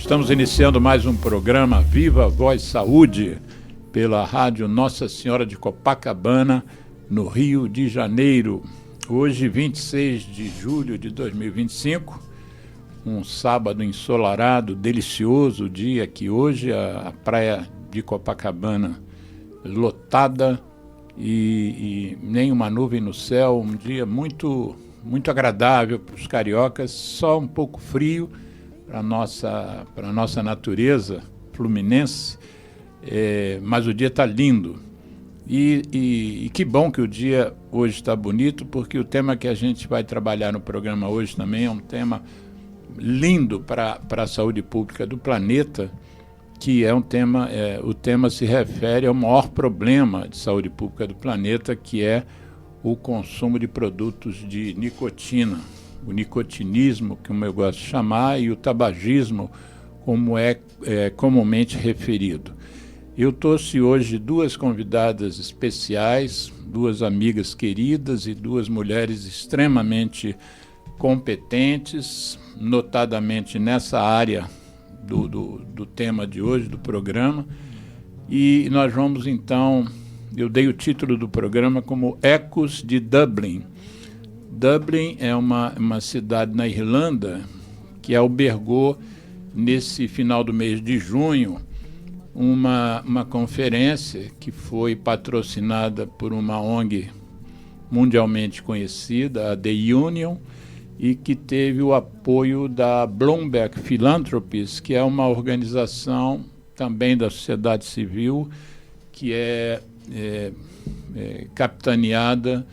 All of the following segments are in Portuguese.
Estamos iniciando mais um programa Viva Voz Saúde pela Rádio Nossa Senhora de Copacabana, no Rio de Janeiro. Hoje, 26 de julho de 2025, um sábado ensolarado, delicioso dia que hoje a praia de Copacabana lotada e nenhuma nuvem no céu, um dia muito agradável para os cariocas, só um pouco frio para a nossa natureza fluminense, mas o dia está lindo. E que bom que o dia hoje está bonito, porque o tema que a gente vai trabalhar no programa hoje também é um tema lindo para a saúde pública do planeta, que é um tema, o tema se refere ao maior problema de saúde pública do planeta, que é o consumo de produtos de nicotina, o nicotinismo, como eu gosto de chamar, e o tabagismo, como é comumente referido. Eu trouxe hoje duas convidadas especiais, duas amigas queridas e duas mulheres extremamente competentes, notadamente nessa área do tema de hoje, do programa. E nós vamos então, eu dei o título do programa como Ecos de Dublin. Dublin é uma cidade na Irlanda que albergou, nesse final do mês de junho, uma conferência que foi patrocinada por uma ONG mundialmente conhecida, a The Union, e que teve o apoio da Bloomberg Philanthropies, que é uma organização também da sociedade civil, que é capitaneada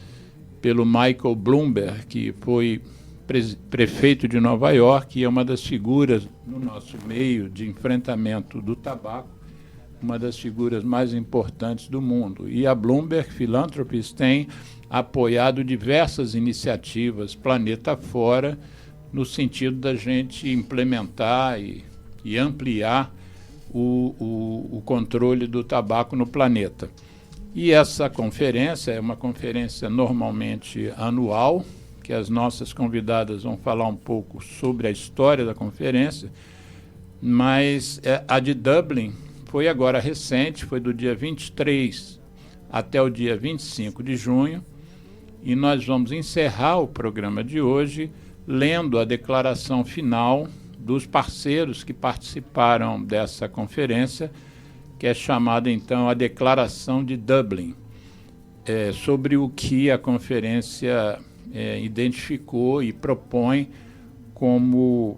pelo Michael Bloomberg, que foi prefeito de Nova York e é uma das figuras no nosso meio de enfrentamento do tabaco, uma das figuras mais importantes do mundo. E a Bloomberg Philanthropies tem apoiado diversas iniciativas planeta fora, no sentido da gente implementar e ampliar o controle do tabaco no planeta. E essa conferência é uma conferência normalmente anual, que as nossas convidadas vão falar um pouco sobre a história da conferência, mas a de Dublin foi agora recente, foi do dia 23 até o dia 25 de junho, e nós vamos encerrar o programa de hoje lendo a declaração final dos parceiros que participaram dessa conferência, que é chamada então a Declaração de Dublin, sobre o que a conferência identificou e propõe como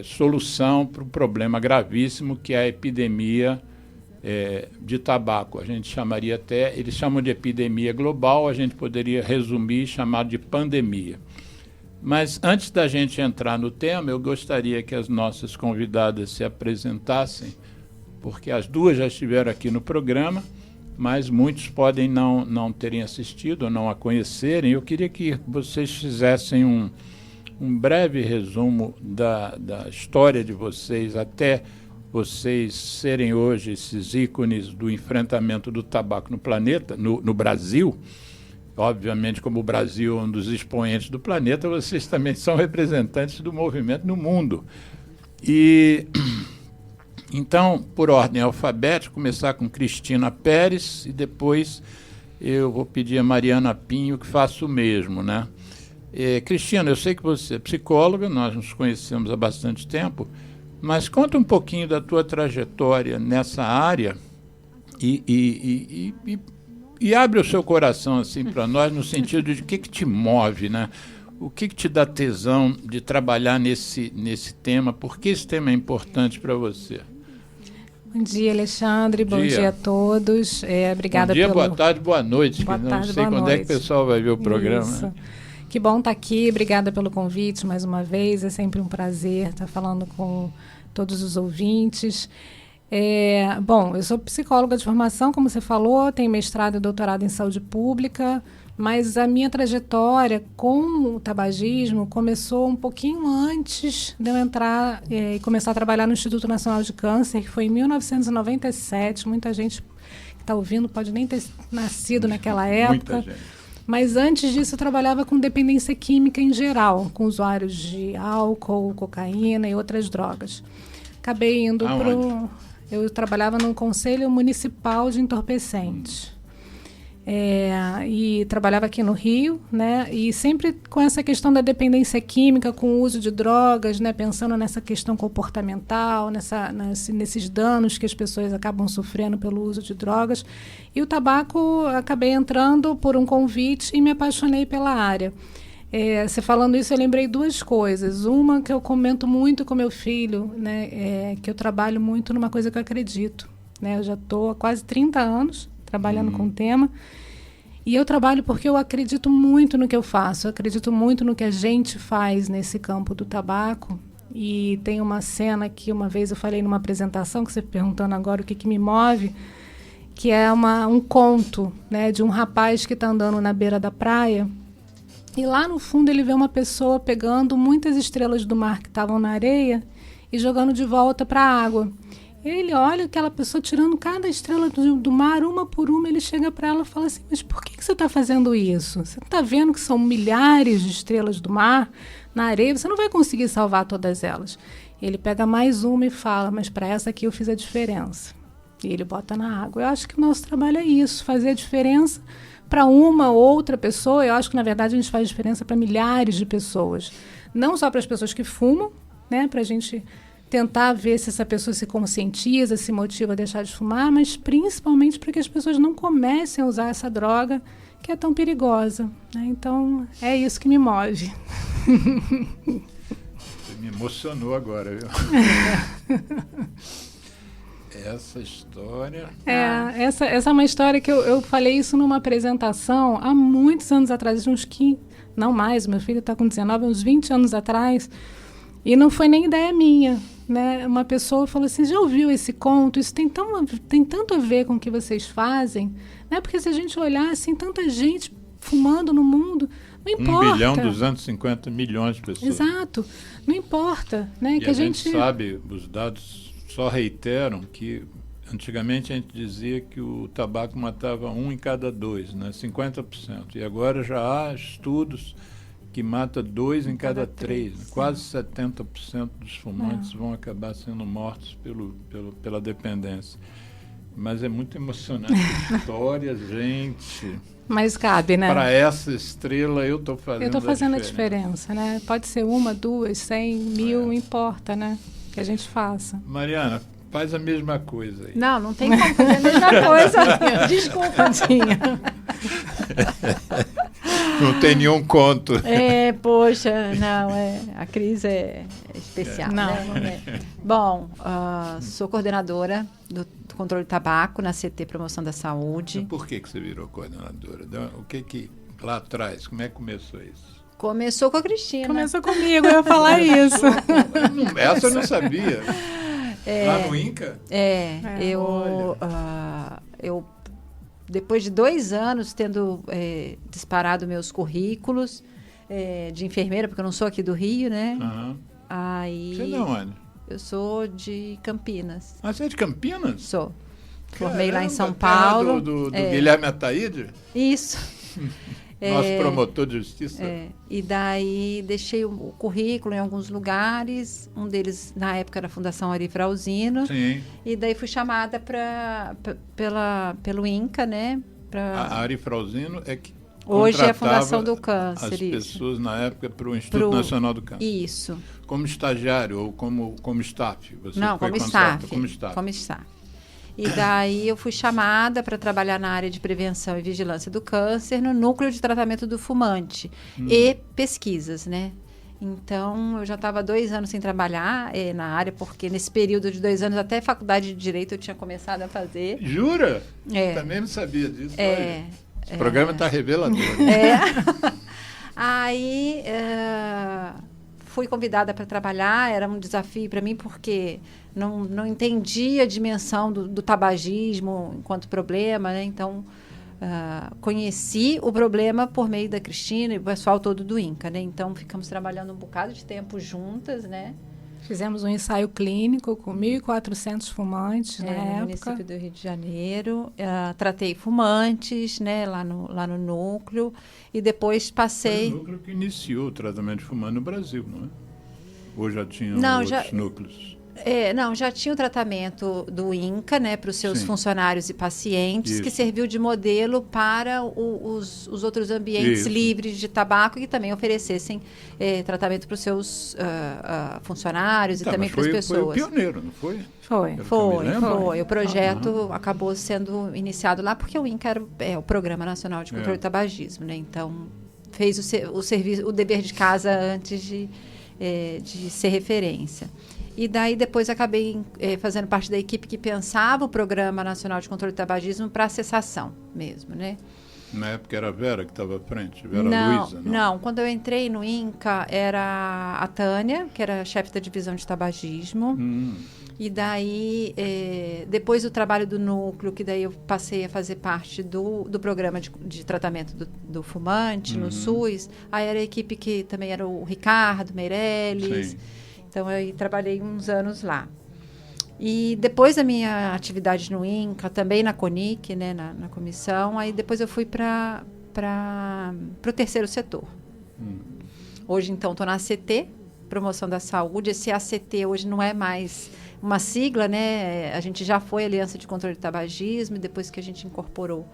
solução para o problema gravíssimo que é a epidemia de tabaco. A gente chamaria até, eles chamam de epidemia global, a gente poderia resumir e chamar de pandemia. Mas antes da gente entrar no tema, eu gostaria que as nossas convidadas se apresentassem, porque as duas já estiveram aqui no programa, mas muitos podem não terem assistido ou não a conhecerem. Eu queria que vocês fizessem um breve resumo da história de vocês, até vocês serem hoje esses ícones do enfrentamento do tabaco no planeta, no Brasil. Obviamente, como o Brasil é um dos expoentes do planeta, vocês também são representantes do movimento no mundo. E então, por ordem alfabética, começar com Cristina Pérez e depois eu vou pedir a Mariana Pinho que faça o mesmo, né? Cristina, eu sei que você é psicóloga, nós nos conhecemos há bastante tempo, mas conta um pouquinho da tua trajetória nessa área e abre o seu coração assim para nós, no sentido de o que te move, né? O que te dá tesão de trabalhar nesse tema? Por que esse tema é importante para você? Bom dia, Alexandre. Bom dia a todos. Obrigada. Bom dia, boa tarde, boa noite. Boa tarde, não sei boa quando noite. É que o pessoal vai ver o programa. Isso. Né? Que bom estar aqui. Obrigada pelo convite mais uma vez. É sempre um prazer estar falando com todos os ouvintes. Bom, eu sou psicóloga de formação, como você falou, tenho mestrado e doutorado em saúde pública, mas a minha trajetória com o tabagismo começou um pouquinho antes de eu entrar e começar a trabalhar no Instituto Nacional de Câncer, que foi em 1997. Muita gente que está ouvindo pode nem ter nascido naquela época. Muita gente. Mas antes disso eu trabalhava com dependência química em geral, com usuários de álcool, cocaína e outras drogas. acabei indo Aonde? Eu trabalhava no Conselho Municipal de Entorpecentes. E trabalhava aqui no Rio, né? E sempre com essa questão da dependência química, com o uso de drogas, né? Pensando nessa questão comportamental, nesses danos que as pessoas acabam sofrendo pelo uso de drogas. E o tabaco, acabei entrando por um convite e me apaixonei pela área. Você falando isso, eu lembrei duas coisas. Uma que eu comento muito com meu filho, né? Que eu trabalho muito numa coisa que eu acredito. Né? Eu já estou há quase 30 anos trabalhando com o tema. E eu trabalho porque eu acredito muito no que eu faço. Eu acredito muito no que a gente faz nesse campo do tabaco. E tem uma cena que uma vez eu falei numa apresentação, que você perguntando agora o que me move, que é um conto, né, de um rapaz que está andando na beira da praia. E lá no fundo ele vê uma pessoa pegando muitas estrelas do mar que estavam na areia e jogando de volta para a água. Ele olha aquela pessoa tirando cada estrela do mar, uma por uma, ele chega para ela e fala assim, mas por que você está fazendo isso? Você não está vendo que são milhares de estrelas do mar na areia? Você não vai conseguir salvar todas elas. Ele pega mais uma e fala, mas para essa aqui eu fiz a diferença. E ele bota na água. Eu acho que o nosso trabalho é isso, fazer a diferença para uma ou outra pessoa. Eu acho que, na verdade, a gente faz diferença para milhares de pessoas. Não só para as pessoas que fumam, né, para a gente tentar ver se essa pessoa se conscientiza, se motiva a deixar de fumar, mas principalmente para que as pessoas não comecem a usar essa droga que é tão perigosa. Né? Então, é isso que me move. Você me emocionou agora, viu? Essa história... Essa é uma história que eu falei isso numa apresentação há muitos anos atrás, uns 15, não mais, meu filho está com 19, uns 20 anos atrás, e não foi nem ideia minha. Né? Uma pessoa falou assim, já ouviu esse conto? Isso tem tanto a ver com o que vocês fazem, né? Porque se a gente olhar assim, tanta gente fumando no mundo, não importa. 1.250 milhões de pessoas. Exato, não importa. Né? E que a gente sabe, os dados só reiteram que antigamente a gente dizia que o tabaco matava 1 em cada 2, né? 50%. E agora já há estudos que mata 2 em cada 3. Né? Quase 70% dos fumantes vão acabar sendo mortos pela dependência. Mas é muito emocionante a história, gente. Mas cabe, né? Para essa estrela eu estou fazendo a diferença. Eu estou fazendo a diferença, né? Pode ser 1, 2, 100, 1000, não importa, né? Que a gente faça. Mariana, faz a mesma coisa aí. Não tem como fazer a mesma coisa. Desculpa, Tinha. Não tem nenhum conto. Poxa, não, a Cris é especial. Não, né? não é. Bom, sou coordenadora do controle de tabaco na CT Promoção da Saúde. Mas por que você virou coordenadora? O que lá atrás, como é que começou isso? Começou com a Cristina. Começou comigo, eu ia falar isso. Essa eu não sabia. Lá no INCA? Eu depois de 2 anos tendo disparado meus currículos de enfermeira, porque eu não sou aqui do Rio, né? Uhum. Aí, você é de onde? Eu sou de Campinas. Ah, você é de Campinas? Sou. Formei lá em São terra Paulo. Do Guilherme Ataíde? Isso. Nosso promotor de justiça. E daí deixei o currículo em alguns lugares, um deles na época era a Fundação Ari Frausino. Sim. E daí fui chamada pelo INCA, né? A Ari Frausino é que hoje é a Fundação do Câncer. As pessoas na época para o Instituto Nacional do Câncer. Isso. Como estagiário ou como staff? Você não, foi como staff. Como staff. E daí eu fui chamada para trabalhar na área de prevenção e vigilância do câncer, no núcleo de tratamento do fumante e pesquisas, né? Então, eu já estava 2 anos sem trabalhar na área, porque nesse período de 2 anos, até faculdade de Direito eu tinha começado a fazer. Jura? Também não sabia disso. Esse programa está revelador. Aí, fui convidada para trabalhar, era um desafio para mim, porque não entendia a dimensão do tabagismo enquanto problema, né? Então, conheci o problema por meio da Cristina e o pessoal todo do INCA, né? Então, ficamos trabalhando um bocado de tempo juntas, né? Fizemos um ensaio clínico com 1.400 fumantes na época. No município do Rio de Janeiro. Tratei fumantes, né, lá no núcleo. E depois passei... Foi o núcleo que iniciou o tratamento de fumante no Brasil, não é? Ou já tinha outros núcleos? Não, já tinha o tratamento do INCA, né, para os seus Sim. funcionários e pacientes, Isso. que serviu de modelo para os outros ambientes Isso. livres de tabaco e que também oferecessem tratamento para os seus funcionários e Tá, também mas para as foi pessoas. o pioneiro, não foi? Foi. Pelo que eu me lembro. Foi. O projeto acabou sendo iniciado lá porque o INCA era o Programa Nacional de Controle do Tabagismo, né? Então fez o serviço, o dever de casa antes de ser referência. E daí depois acabei fazendo parte da equipe que pensava o Programa Nacional de Controle do Tabagismo para a cessação mesmo, né? Na época era a Vera que estava à frente, Vera Não, Luiza, não. Quando eu entrei no INCA era a Tânia, que era chefe da divisão de tabagismo. E daí, depois do trabalho do núcleo, que daí eu passei a fazer parte do programa de tratamento do fumante no SUS, aí era a equipe que também era o Ricardo Meirelles. Sim. Então, eu trabalhei uns anos lá. E depois da minha atividade no INCA, também na CONIC, né, na comissão, aí depois eu fui para o terceiro setor. Hoje, então, estou na ACT, Promoção da Saúde. Esse ACT hoje não é mais uma sigla, né? A gente já foi Aliança de Controle do Tabagismo, e depois que a gente incorporou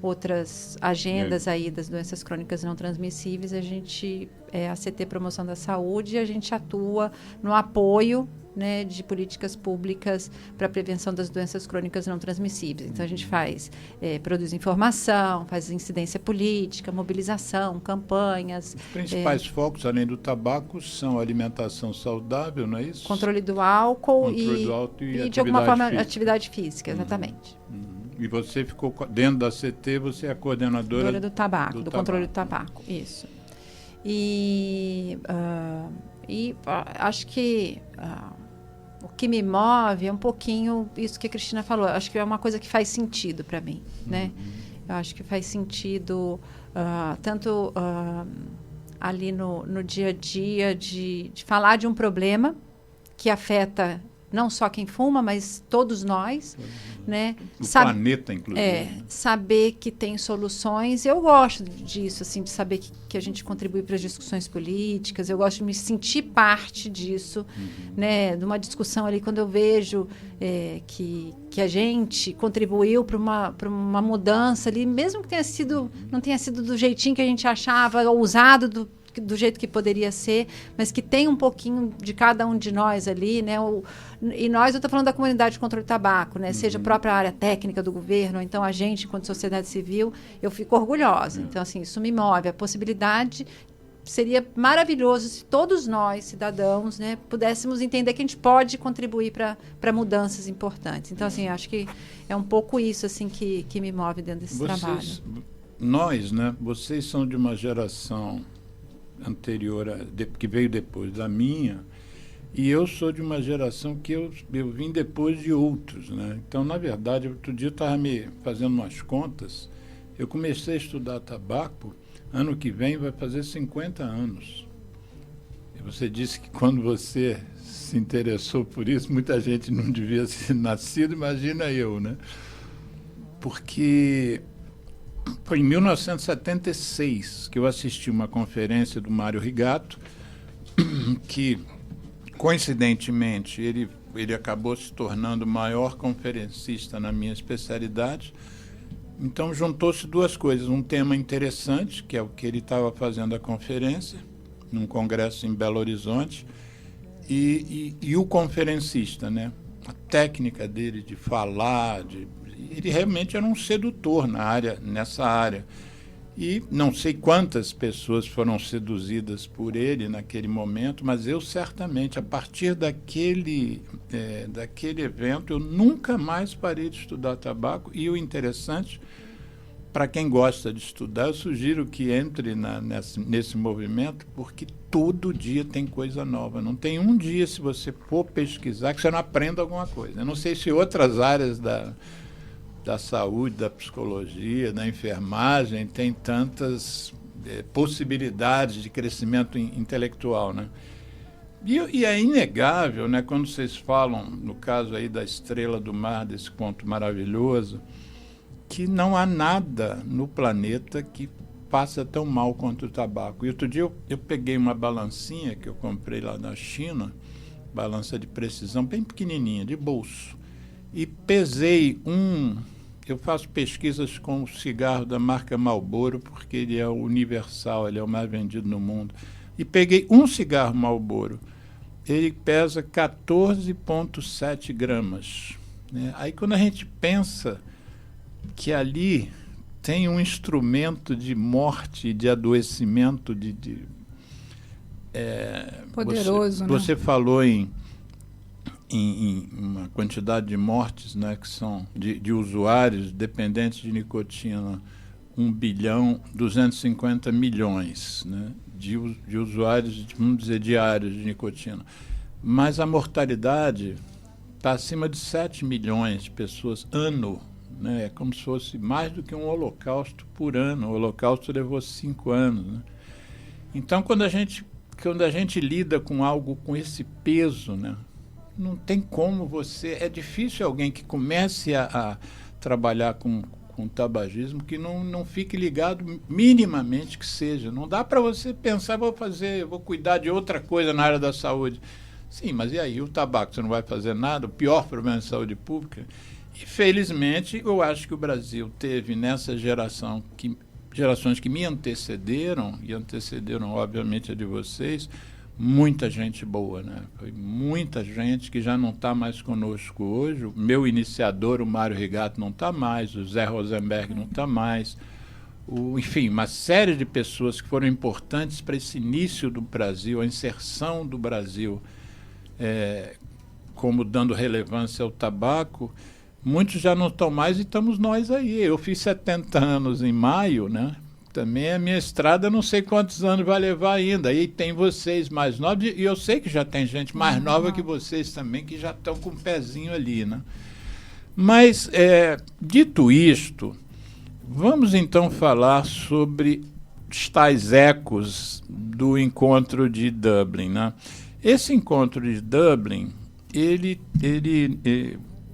outras agendas aí das doenças crônicas não transmissíveis, a gente é ACT Promoção da Saúde, e a gente atua no apoio, né, de políticas públicas para a prevenção das doenças crônicas não transmissíveis. Então, a gente produz informação, faz incidência política, mobilização, campanhas. Os principais focos, além do tabaco, são alimentação saudável, não é isso? Controle do álcool, e de alguma forma, física. atividade física, exatamente. E você ficou dentro da CT, você é a coordenadora do tabaco, do controle do tabaco, isso. E acho que o que me move é um pouquinho isso que a Cristina falou. Acho que é uma coisa que faz sentido para mim, né? Eu acho que faz sentido tanto ali no dia a dia de falar de um problema que afeta não só quem fuma, mas todos nós, né? O planeta, inclusive. Saber que tem soluções. Eu gosto disso, assim, de saber que a gente contribui para as discussões políticas. Eu gosto de me sentir parte disso, né? De uma discussão ali, quando eu vejo que a gente contribuiu para uma mudança ali, mesmo que não tenha sido do jeitinho que a gente achava, ou usado do jeito que poderia ser, mas que tem um pouquinho de cada um de nós ali, né? E eu estou falando da comunidade de controle do tabaco, né? Seja a própria área técnica do governo, ou então a gente, enquanto sociedade civil, eu fico orgulhosa. Então, assim, isso me move. A possibilidade seria maravilhoso se todos nós, cidadãos, né, pudéssemos entender que a gente pode contribuir para mudanças importantes. Então, assim, acho que é um pouco isso, assim, que me move dentro desse trabalho. Nós, né? Vocês são de uma geração anterior, que veio depois da minha, e eu sou de uma geração que eu vim depois de outros, né? Então, na verdade, outro dia eu estava me fazendo umas contas, eu comecei a estudar tabaco, ano que vem vai fazer 50 anos. E você disse que quando você se interessou por isso, muita gente não devia ser nascido, imagina eu, né? Porque foi em 1976 que eu assisti uma conferência do Mário Rigato, que, coincidentemente, ele acabou se tornando o maior conferencista na minha especialidade. Então, juntou-se duas coisas. Um tema interessante, que é o que ele estava fazendo a conferência, num congresso em Belo Horizonte, e o conferencista, né? A técnica dele de falar, ele realmente era um sedutor nessa área. E não sei quantas pessoas foram seduzidas por ele naquele momento, mas eu certamente, a partir daquele evento, eu nunca mais parei de estudar tabaco. E o interessante, para quem gosta de estudar, eu sugiro que entre nesse movimento, porque todo dia tem coisa nova. Não tem um dia, se você for pesquisar, que você não aprenda alguma coisa. Eu não sei se outras áreas da saúde, da psicologia, da enfermagem, tem tantas possibilidades de crescimento intelectual, né? E é inegável, né, quando vocês falam, no caso aí da Estrela do Mar, desse conto maravilhoso, que não há nada no planeta que passa tão mal quanto o tabaco. E outro dia eu peguei uma balancinha que eu comprei lá na China, balança de precisão, bem pequenininha, de bolso, e pesei eu faço pesquisas com o cigarro da marca Marlboro, porque ele é universal, ele é o mais vendido no mundo, e peguei um cigarro Marlboro, ele pesa 14,7 gramas, né? Aí quando a gente pensa que ali tem um instrumento de morte, de adoecimento, poderoso, você falou em uma quantidade de mortes, né, que são de usuários dependentes de nicotina, 1,250 bilhão, né, de usuários, vamos dizer, diários de nicotina. Mas a mortalidade está acima de 7 milhões de pessoas ano, né? É como se fosse mais do que um holocausto por ano. O holocausto levou 5 anos. Né? Então, quando a gente lida com algo com esse peso, né, não tem como é difícil alguém que comece a trabalhar com tabagismo que não fique ligado minimamente que seja. Não dá para você pensar, vou cuidar de outra coisa na área da saúde. Sim, mas e aí, o tabaco, você não vai fazer nada? O pior problema de saúde pública? E, felizmente, eu acho que o Brasil teve nessa gerações que me antecederam, e antecederam, obviamente, a de vocês, muita gente boa, né? Foi muita gente que já não está mais conosco hoje. O meu iniciador, o Mário Rigato, não está mais, o Zé Rosenberg não está mais. Enfim, uma série de pessoas que foram importantes para esse início do Brasil, a inserção do Brasil como dando relevância ao tabaco. Muitos já não estão mais e estamos nós aí. Eu fiz 70 anos em maio, né? Também a minha estrada não sei quantos anos vai levar ainda. Aí tem vocês mais novos, e eu sei que já tem gente mais nova que vocês também, que já estão com o pezinho ali, né? Mas, dito isto, vamos então falar sobre os tais ecos do encontro de Dublin, né? Esse encontro de Dublin, ele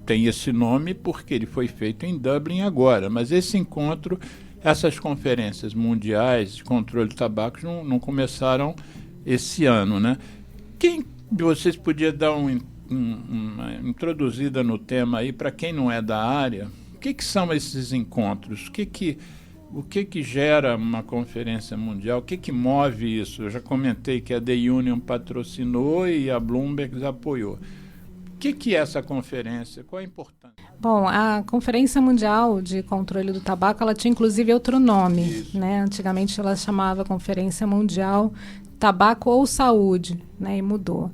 tem esse nome porque ele foi feito em Dublin agora, mas esse encontro, essas conferências mundiais de controle de tabaco não começaram esse ano, né? Quem de vocês podia dar uma introduzida no tema aí, para quem não é da área, o que são esses encontros? O que gera uma conferência mundial? O que move isso? Eu já comentei que a The Union patrocinou e a Bloomberg apoiou. O que é essa conferência? Qual a importância? Bom, a Conferência Mundial de Controle do Tabaco, ela tinha inclusive outro nome, né? Antigamente ela chamava Conferência Mundial Tabaco ou Saúde, né? E mudou.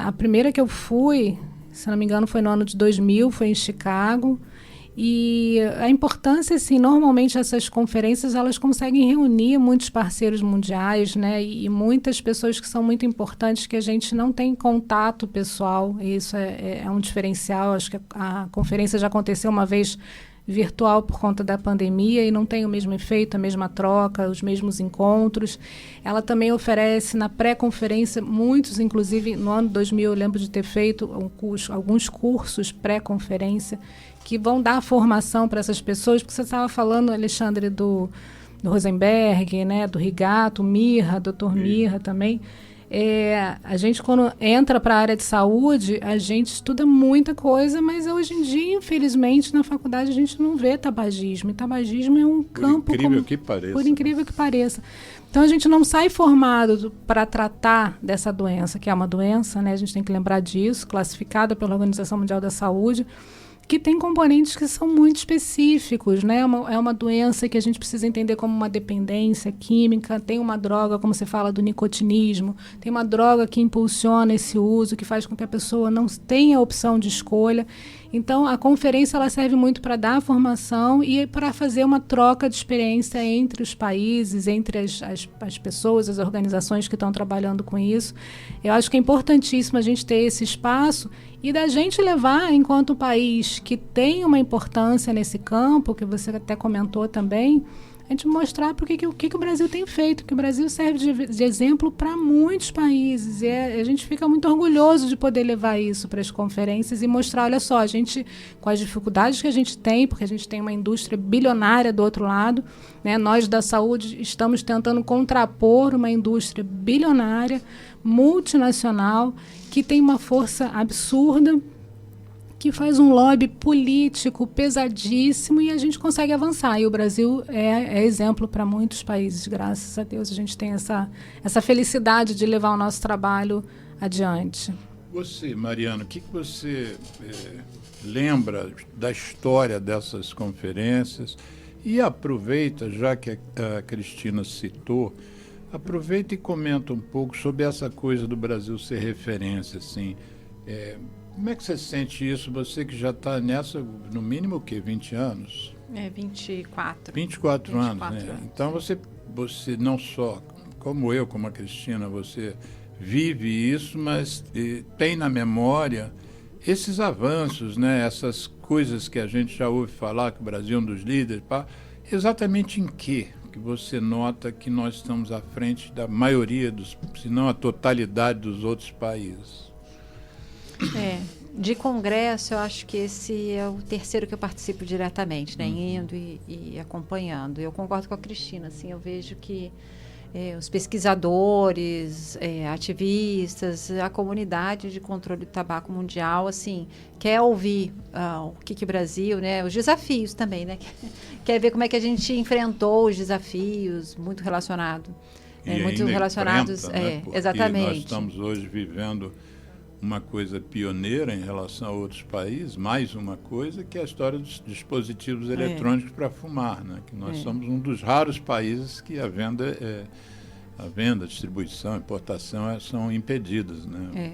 A primeira que eu fui, se não me engano, foi no ano de 2000, foi em Chicago. E a importância, assim, normalmente essas conferências, elas conseguem reunir muitos parceiros mundiais, né, e muitas pessoas que são muito importantes que a gente não tem contato pessoal. E isso é um diferencial. Acho que a conferência já aconteceu uma vez virtual por conta da pandemia e não tem o mesmo efeito, a mesma troca, os mesmos encontros. Ela também oferece na pré-conferência muitos, inclusive no ano 2000 eu lembro de ter feito alguns cursos pré-conferência que vão dar formação para essas pessoas, porque você estava falando, Alexandre, do Rosenberg, né, do Rigato, Mirra, Dr. Mirra também. A gente, quando entra para a área de saúde, a gente estuda muita coisa, mas hoje em dia, infelizmente, na faculdade a gente não vê tabagismo. E tabagismo é um campo... Por incrível que pareça. Então, a gente não sai formado para tratar dessa doença, que é uma doença, né? A gente tem que lembrar disso, classificada pela Organização Mundial da Saúde, que tem componentes que são muito específicos, né? É uma doença que a gente precisa entender como uma dependência química, tem uma droga, como você fala, do nicotinismo, tem uma droga que impulsiona esse uso, que faz com que a pessoa não tenha opção de escolha. Então, a conferência ela serve muito para dar formação e para fazer uma troca de experiência entre os países, entre as pessoas, as organizações que estão trabalhando com isso. Eu acho que é importantíssimo a gente ter esse espaço e da gente levar, enquanto um país que tem uma importância nesse campo, que você até comentou também, gente mostrar o que o Brasil tem feito, que o Brasil serve de exemplo para muitos países. E a gente fica muito orgulhoso de poder levar isso para as conferências e mostrar, olha só, a gente, com as dificuldades que a gente tem, porque a gente tem uma indústria bilionária do outro lado, né? Nós da saúde estamos tentando contrapor uma indústria bilionária, multinacional, que tem uma força absurda, que faz um lobby político pesadíssimo e a gente consegue avançar. E o Brasil é exemplo para muitos países, graças a Deus. A gente tem essa felicidade de levar o nosso trabalho adiante. Você, Mariana, o que você lembra da história dessas conferências? E aproveita, já que a Cristina citou, aproveita e comenta um pouco sobre essa coisa do Brasil ser referência, assim. Como é que você sente isso? Você que já está nessa, no mínimo, o quê? 20 anos? 24. 24 anos, né? Então, você não só, como eu, como a Cristina, você vive isso, mas tem na memória esses avanços, né? Essas coisas que a gente já ouve falar, que o Brasil é um dos líderes, exatamente em que você nota que nós estamos à frente da maioria se não a totalidade dos outros países? De congresso, eu acho que esse é o terceiro que eu participo diretamente, né? Indo e acompanhando. Eu concordo com a Cristina, assim, eu vejo que os pesquisadores, ativistas, a comunidade de controle do tabaco mundial, assim, quer ouvir o que o Brasil, né? Os desafios também, né? Quer ver como é que a gente enfrentou os desafios, muito relacionado. Muito relacionados, né? Exatamente. Nós estamos hoje vivendo uma coisa pioneira em relação a outros países, mais uma coisa, que é a história dos dispositivos eletrônicos para fumar, né? Que nós somos um dos raros países que a venda, distribuição, importação são impedidas, né?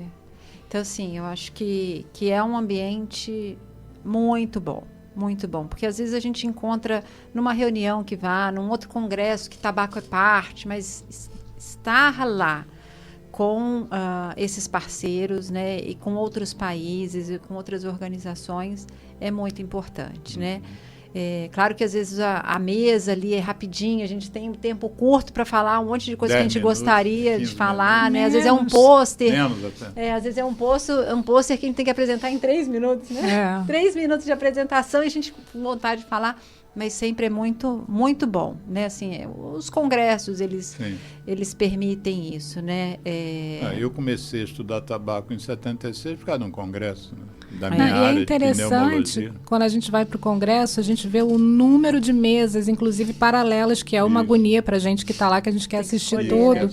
Então, assim, eu acho que é um ambiente muito bom, porque às vezes a gente encontra numa reunião que vá, num outro congresso que tabaco é parte, mas estar lá com esses parceiros, né, e com outros países e com outras organizações é muito importante, né? Claro que às vezes a mesa ali é rapidinho, a gente tem um tempo curto para falar um monte de coisa que a gente gostaria de falar, né? Às vezes é um pôster, às vezes é um pôster que a gente tem que apresentar em 3 minutos, né? 3 minutos de apresentação e a gente com vontade de falar. Mas sempre é muito, muito bom, né? Assim, os congressos, eles permitem isso, né? Eu comecei a estudar tabaco em 76 por causa de um congresso, né? Da minha área é interessante, quando a gente vai para o congresso, a gente vê o número de mesas, inclusive paralelas, que é uma agonia para a gente que está lá, que a gente quer assistir tudo.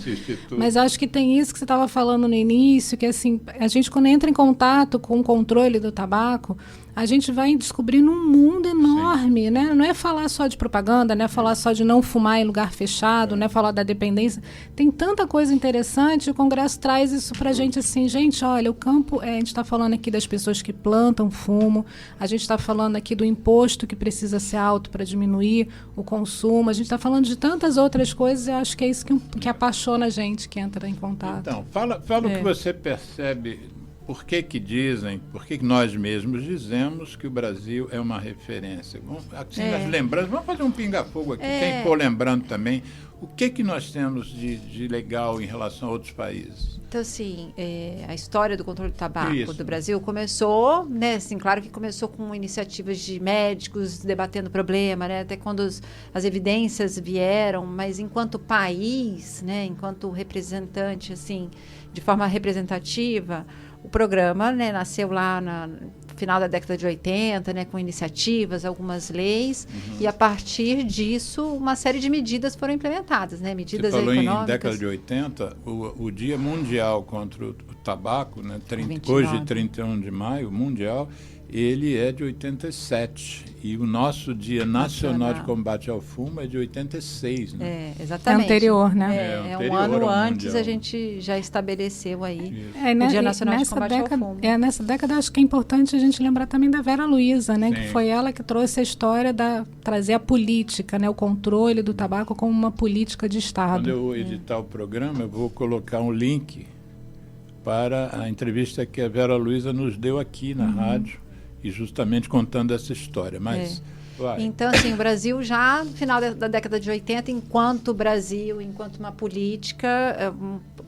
Mas acho que tem isso que você estava falando no início, que assim, a gente quando entra em contato com o controle do tabaco, a gente vai descobrindo um mundo enorme, né? Não é falar só de propaganda, não é falar só de não fumar em lugar fechado, não é falar da dependência. Tem tanta coisa interessante, o Congresso traz isso pra gente assim, gente, olha, o campo, a gente está falando aqui das pessoas que plantam fumo, a gente está falando aqui do imposto que precisa ser alto para diminuir o consumo, a gente está falando de tantas outras coisas, eu acho que é isso que apaixona a gente que entra em contato. Então, fala o que você percebe. Por que nós mesmos dizemos que o Brasil é uma referência? Assim, as lembranças, vamos fazer um pinga-fogo aqui, quem for lembrando também, o que nós temos de legal em relação a outros países? Então, assim, a história do controle do tabaco do Brasil começou, né, assim, claro que começou com iniciativas de médicos debatendo o problema, né, até quando as evidências vieram, mas enquanto país, né, enquanto representante, assim, de forma representativa, o programa, né, nasceu lá no final da década de 80, né, com iniciativas, algumas leis, e a partir disso uma série de medidas foram implementadas, né, medidas econômicas. Você falou em década de 80, o Dia Mundial contra o Tabaco, né, hoje 31 de maio, mundial, ele é de 87 e o nosso Dia Nacional de Combate ao Fumo é de 86, né? Exatamente. É anterior, né? Um ano antes mundial. A gente já estabeleceu aí o Dia Nacional de Combate ao Fumo. Nessa década acho que é importante a gente lembrar também da Vera Luiza, né? Sim. Que foi ela que trouxe a história trazer a política, né? O controle do tabaco como uma política de Estado. Quando eu editar o programa, eu vou colocar um link para a entrevista que a Vera Luiza nos deu aqui na rádio, e justamente contando essa história. Mas Vai. Então, assim, o Brasil já no final da década de 80, enquanto Brasil, enquanto uma política,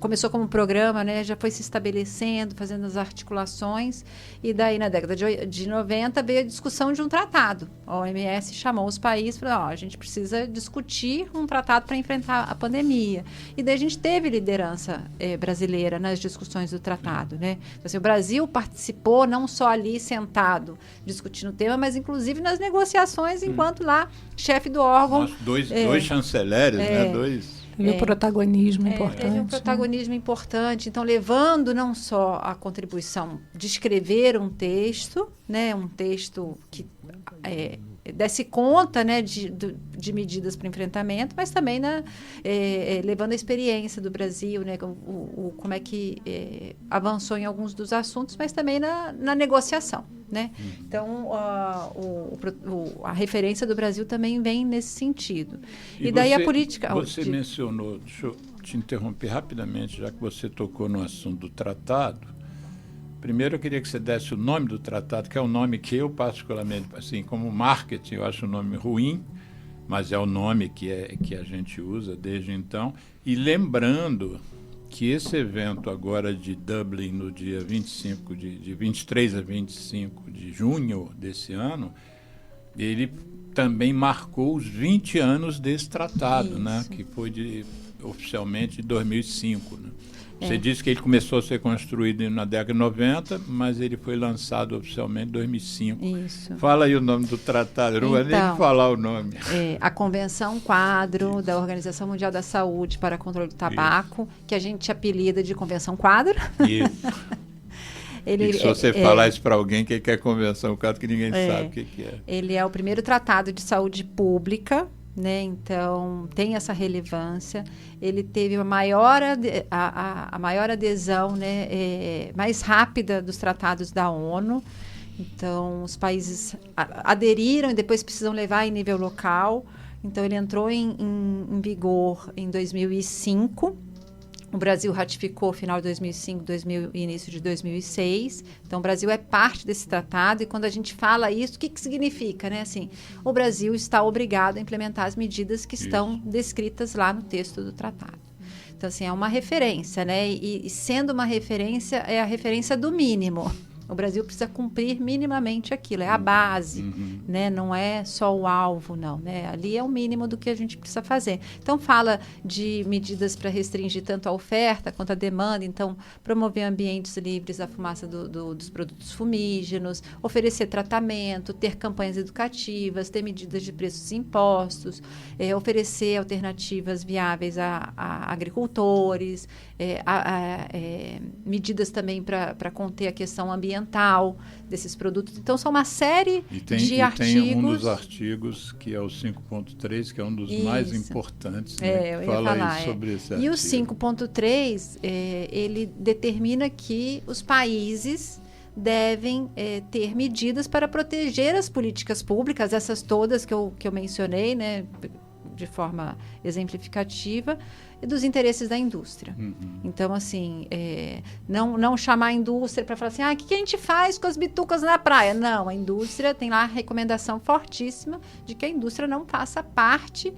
começou como um programa, né, já foi se estabelecendo, fazendo as articulações, e daí na década de 90 veio a discussão de um tratado. A OMS chamou os países e falou, a gente precisa discutir um tratado para enfrentar a pandemia. E daí a gente teve liderança brasileira nas discussões do tratado, né? Então, assim, o Brasil participou não só ali sentado discutindo o tema, mas inclusive nas negociações enquanto lá chefe do órgão. Nossa, dois chanceleres, né? Teve um protagonismo importante. Teve um protagonismo importante. Então, levando não só a contribuição de escrever um texto, né, um texto que desse conta, né, de medidas para enfrentamento, mas também levando a experiência do Brasil, né, como é que avançou em alguns dos assuntos, mas também na negociação. Né? Então, a referência do Brasil também vem nesse sentido. E daí a política... Você mencionou, deixa eu te interromper rapidamente, já que você tocou no assunto do tratado. Primeiro, eu queria que você desse o nome do tratado, que é um nome que eu, particularmente, assim, como marketing, eu acho um nome ruim, mas é o nome que a gente usa desde então. E lembrando que esse evento agora de Dublin, no dia 25, de 23 a 25 de junho desse ano, ele também marcou os 20 anos desse tratado, né, que foi oficialmente de 2005. Né? Você disse que ele começou a ser construído na década de 90, mas ele foi lançado oficialmente em 2005. Isso. Fala aí o nome do tratado, não vai nem falar o nome. A Convenção Quadro da Organização Mundial da Saúde para Controle do Tabaco, que a gente apelida de Convenção Quadro. Isso. E se você falar isso para alguém que quer Convenção Quadro, que ninguém sabe o que é. Ele é o primeiro tratado de saúde pública, né? Então, tem essa relevância. Ele teve a maior adesão, né, mais rápida dos tratados da ONU. Então, os países aderiram e depois precisam levar em nível local. Então, ele entrou em vigor em 2005. O Brasil ratificou final de 2005, início de 2006. Então, o Brasil é parte desse tratado. E quando a gente fala isso, o que significa? Né? Assim, o Brasil está obrigado a implementar as medidas que estão descritas lá no texto do tratado. Então, assim, é uma referência, né? E sendo uma referência, é a referência do mínimo. O Brasil precisa cumprir minimamente aquilo, é a base, né? Não é só o alvo, não, né? Ali é o mínimo do que a gente precisa fazer. Então, fala de medidas para restringir tanto a oferta quanto a demanda, então, promover ambientes livres da fumaça dos produtos fumígenos, oferecer tratamento, ter campanhas educativas, ter medidas de preços e impostos, oferecer alternativas viáveis a agricultores, medidas também para conter a questão ambiental desses produtos. Então, são uma série de artigos. Tem um dos artigos, que é o 5.3, que é um dos mais importantes. Né? Eu ia Fala falar, aí sobre esse artigo. E o 5.3, ele determina que os países devem ter medidas para proteger as políticas públicas, essas todas que eu mencionei, né, de forma exemplificativa, dos interesses da indústria. Então, assim, não chamar a indústria para falar assim, o que a gente faz com as bitucas na praia? Não, a indústria tem lá a recomendação fortíssima de que a indústria não faça parte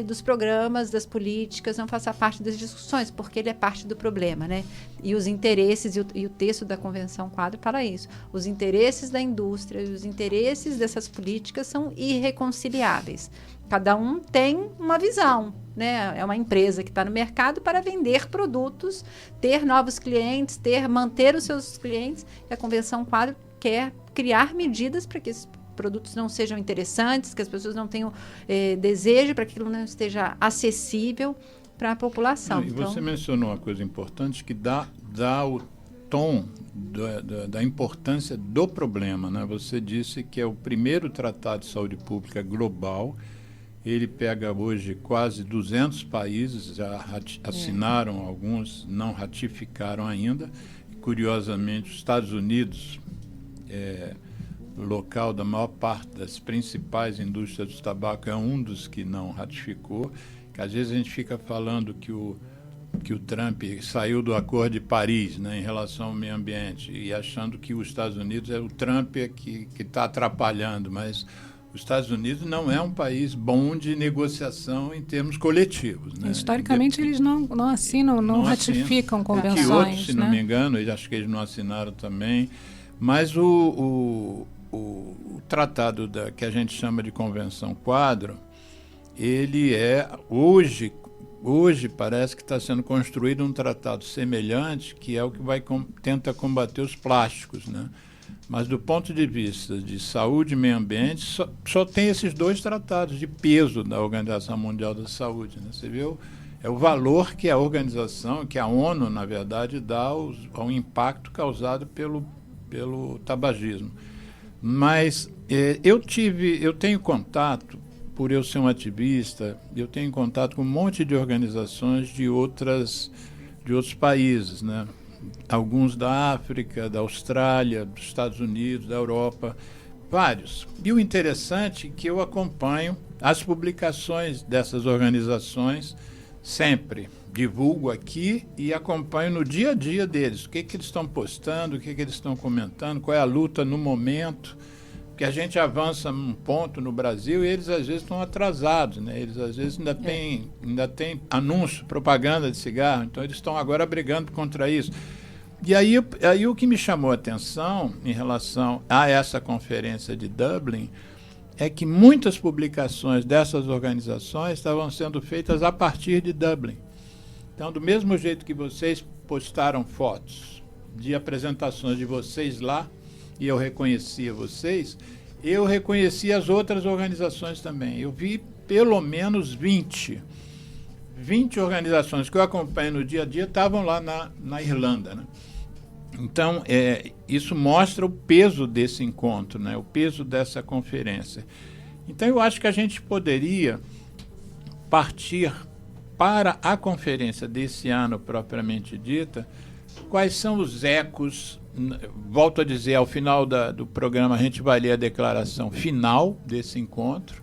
dos programas, das políticas, não faça parte das discussões, porque ele é parte do problema, né? E os interesses, e o texto da Convenção Quadro para isso. Os interesses da indústria e os interesses dessas políticas são irreconciliáveis. Cada um tem uma visão, né? É uma empresa que está no mercado para vender produtos, ter novos clientes, manter os seus clientes. E a Convenção Quadro quer criar medidas para que esses produtos não sejam interessantes, que as pessoas não tenham desejo, para que aquilo não esteja acessível para a população. E você mencionou uma coisa importante que dá o tom da importância do problema, né? Você disse que é o primeiro tratado de saúde pública global. Ele pega hoje quase 200 países, já assinaram alguns, não ratificaram ainda. E, curiosamente, os Estados Unidos local da maior parte das principais indústrias do tabaco, é um dos que não ratificou. Que às vezes a gente fica falando que o Trump saiu do Acordo de Paris, né, em relação ao meio ambiente, e achando que os Estados Unidos o Trump que está atrapalhando, mas os Estados Unidos não é um país bom de negociação em termos coletivos. Né? Historicamente, eles não assinam, não ratificam convenções. Kyoto, se não me engano, acho que eles não assinaram também. Mas o tratado que a gente chama de Convenção Quadro, ele é, hoje parece que está sendo construído um tratado semelhante, que é o que tenta combater os plásticos, né? Mas do ponto de vista de saúde e meio ambiente, só tem esses 2 tratados de peso da Organização Mundial da Saúde. Né? Você viu? É o valor que a organização, que a ONU, na verdade, dá ao impacto causado pelo tabagismo. Mas eu tenho contato, por eu ser um ativista, eu tenho contato com um monte de organizações de outros países, né? Alguns da África, da Austrália, dos Estados Unidos, da Europa, vários. E o interessante é que eu acompanho as publicações dessas organizações sempre. Divulgo aqui e acompanho no dia a dia deles. O que eles estão postando, o que eles estão comentando, qual é a luta no momento. Porque a gente avança num ponto no Brasil e eles às vezes estão atrasados, né? Eles às vezes ainda têm anúncio, propaganda de cigarro, então eles estão agora brigando contra isso. E aí o que me chamou a atenção em relação a essa conferência de Dublin é que muitas publicações dessas organizações estavam sendo feitas a partir de Dublin. Então, do mesmo jeito que vocês postaram fotos de apresentações de vocês lá, e eu reconhecia vocês, eu reconheci as outras organizações também. Eu vi pelo menos 20 organizações que eu acompanho no dia a dia estavam lá na Irlanda. Né? Então, isso mostra o peso desse encontro, né? O peso dessa conferência. Então, eu acho que a gente poderia partir para a conferência desse ano, propriamente dita, quais são os ecos. Volto a dizer, ao final do programa a gente vai ler a declaração final desse encontro.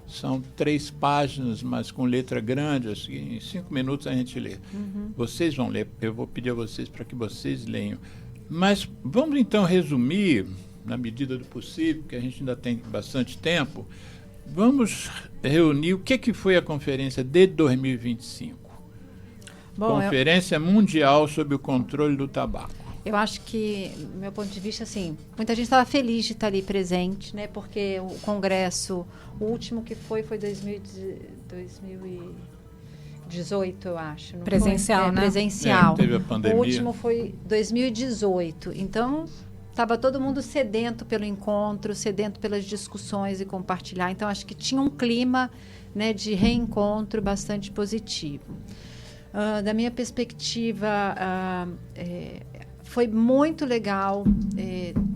São 3 páginas, mas com letra grande, assim, em 5 minutos a gente lê. Uhum. Vocês vão ler, eu vou pedir a vocês para que vocês leiam. Mas vamos então resumir, na medida do possível, porque a gente ainda tem bastante tempo, vamos reunir o que foi a conferência de 2025. Conferência Mundial sobre o Controle do Tabaco. Eu acho que, do meu ponto de vista, assim, muita gente estava feliz de estar ali presente, né? Porque o congresso, o último que foi 2018, eu acho. Não presencial, foi? Né? Presencial. Teve a pandemia. O último foi 2018. Então, estava todo mundo sedento pelo encontro, sedento pelas discussões e compartilhar. Então, acho que tinha um clima, né, de reencontro bastante positivo. Da minha perspectiva, foi muito legal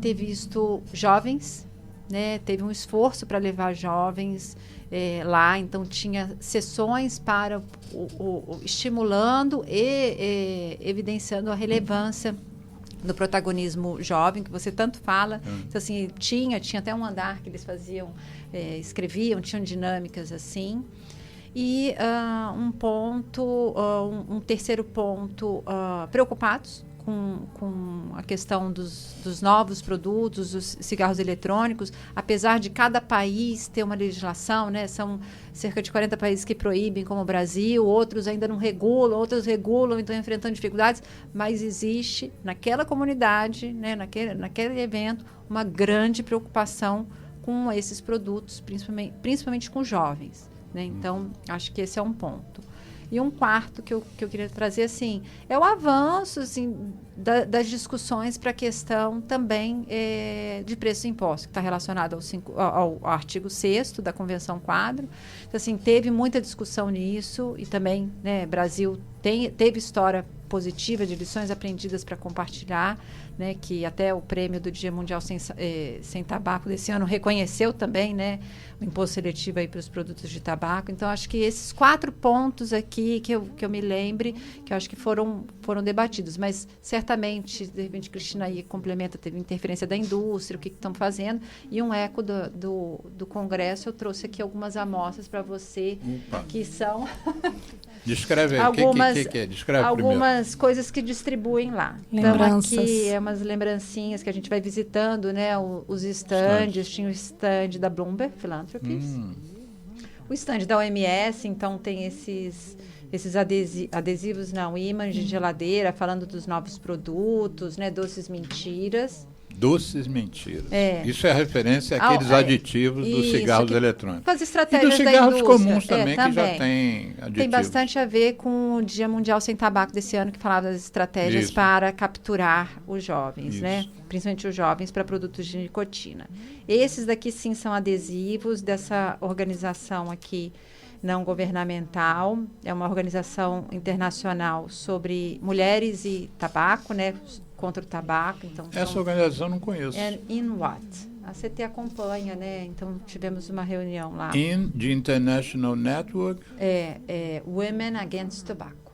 ter visto jovens, né? Teve um esforço para levar jovens lá, então tinha sessões para estimulando e evidenciando a relevância do protagonismo jovem, que você tanto fala. Então, assim, tinha até um andar que eles faziam, escreviam, tinham dinâmicas assim. E um terceiro ponto, preocupados com a questão dos novos produtos, dos cigarros eletrônicos, apesar de cada país ter uma legislação, né? São cerca de 40 países que proíbem, como o Brasil, outros ainda não regulam, outros regulam, então enfrentando dificuldades, mas existe naquela comunidade, né? naquele evento, uma grande preocupação com esses produtos, principalmente com jovens. Né? Então, acho que esse é um ponto. E um quarto que eu queria trazer, assim, é o avanço, assim, das discussões para a questão também de preços e impostos, que está relacionado ao artigo 6º da Convenção Quadro. Então, assim, teve muita discussão nisso e também, né, Brasil teve história positiva de lições aprendidas para compartilhar, né, que até o prêmio do Dia Mundial Sem Tabaco desse ano reconheceu também, né, o imposto seletivo aí para os produtos de tabaco. Então, acho que esses 4 pontos aqui que eu me lembre, que eu acho que foram debatidos, mas certamente, de repente, Cristina aí complementa, teve interferência da indústria, o que estão fazendo, e um eco do Congresso. Eu trouxe aqui algumas amostras para você, que são Descreve aí, algumas, o que é? Descreve algumas coisas que distribuem lá. Lembranças. Então, aqui é umas lembrancinhas que a gente vai visitando, né? Os estandes. Tinha o stand da Bloomberg Philanthropies. O stand da OMS, então tem esses adesivos, não, ímãs de geladeira, falando dos novos produtos, né? Doces mentiras. Doces mentiras. Isso é referência àqueles aditivos dos cigarros eletrônicos. Com as estratégias e dos cigarros da indústria. comuns também, que já tem aditivos. Tem bastante a ver com o Dia Mundial Sem Tabaco desse ano, que falava das estratégias para capturar os jovens, né? Principalmente os jovens, para produtos de nicotina. Esses daqui, sim, são adesivos dessa organização aqui, não governamental. É uma organização internacional sobre mulheres e tabaco, né? Contra o tabaco. Então, essa organização eu não conheço. É INWAT. A CT acompanha, né? Então, tivemos uma reunião lá. The International Network? Women Against Tobacco.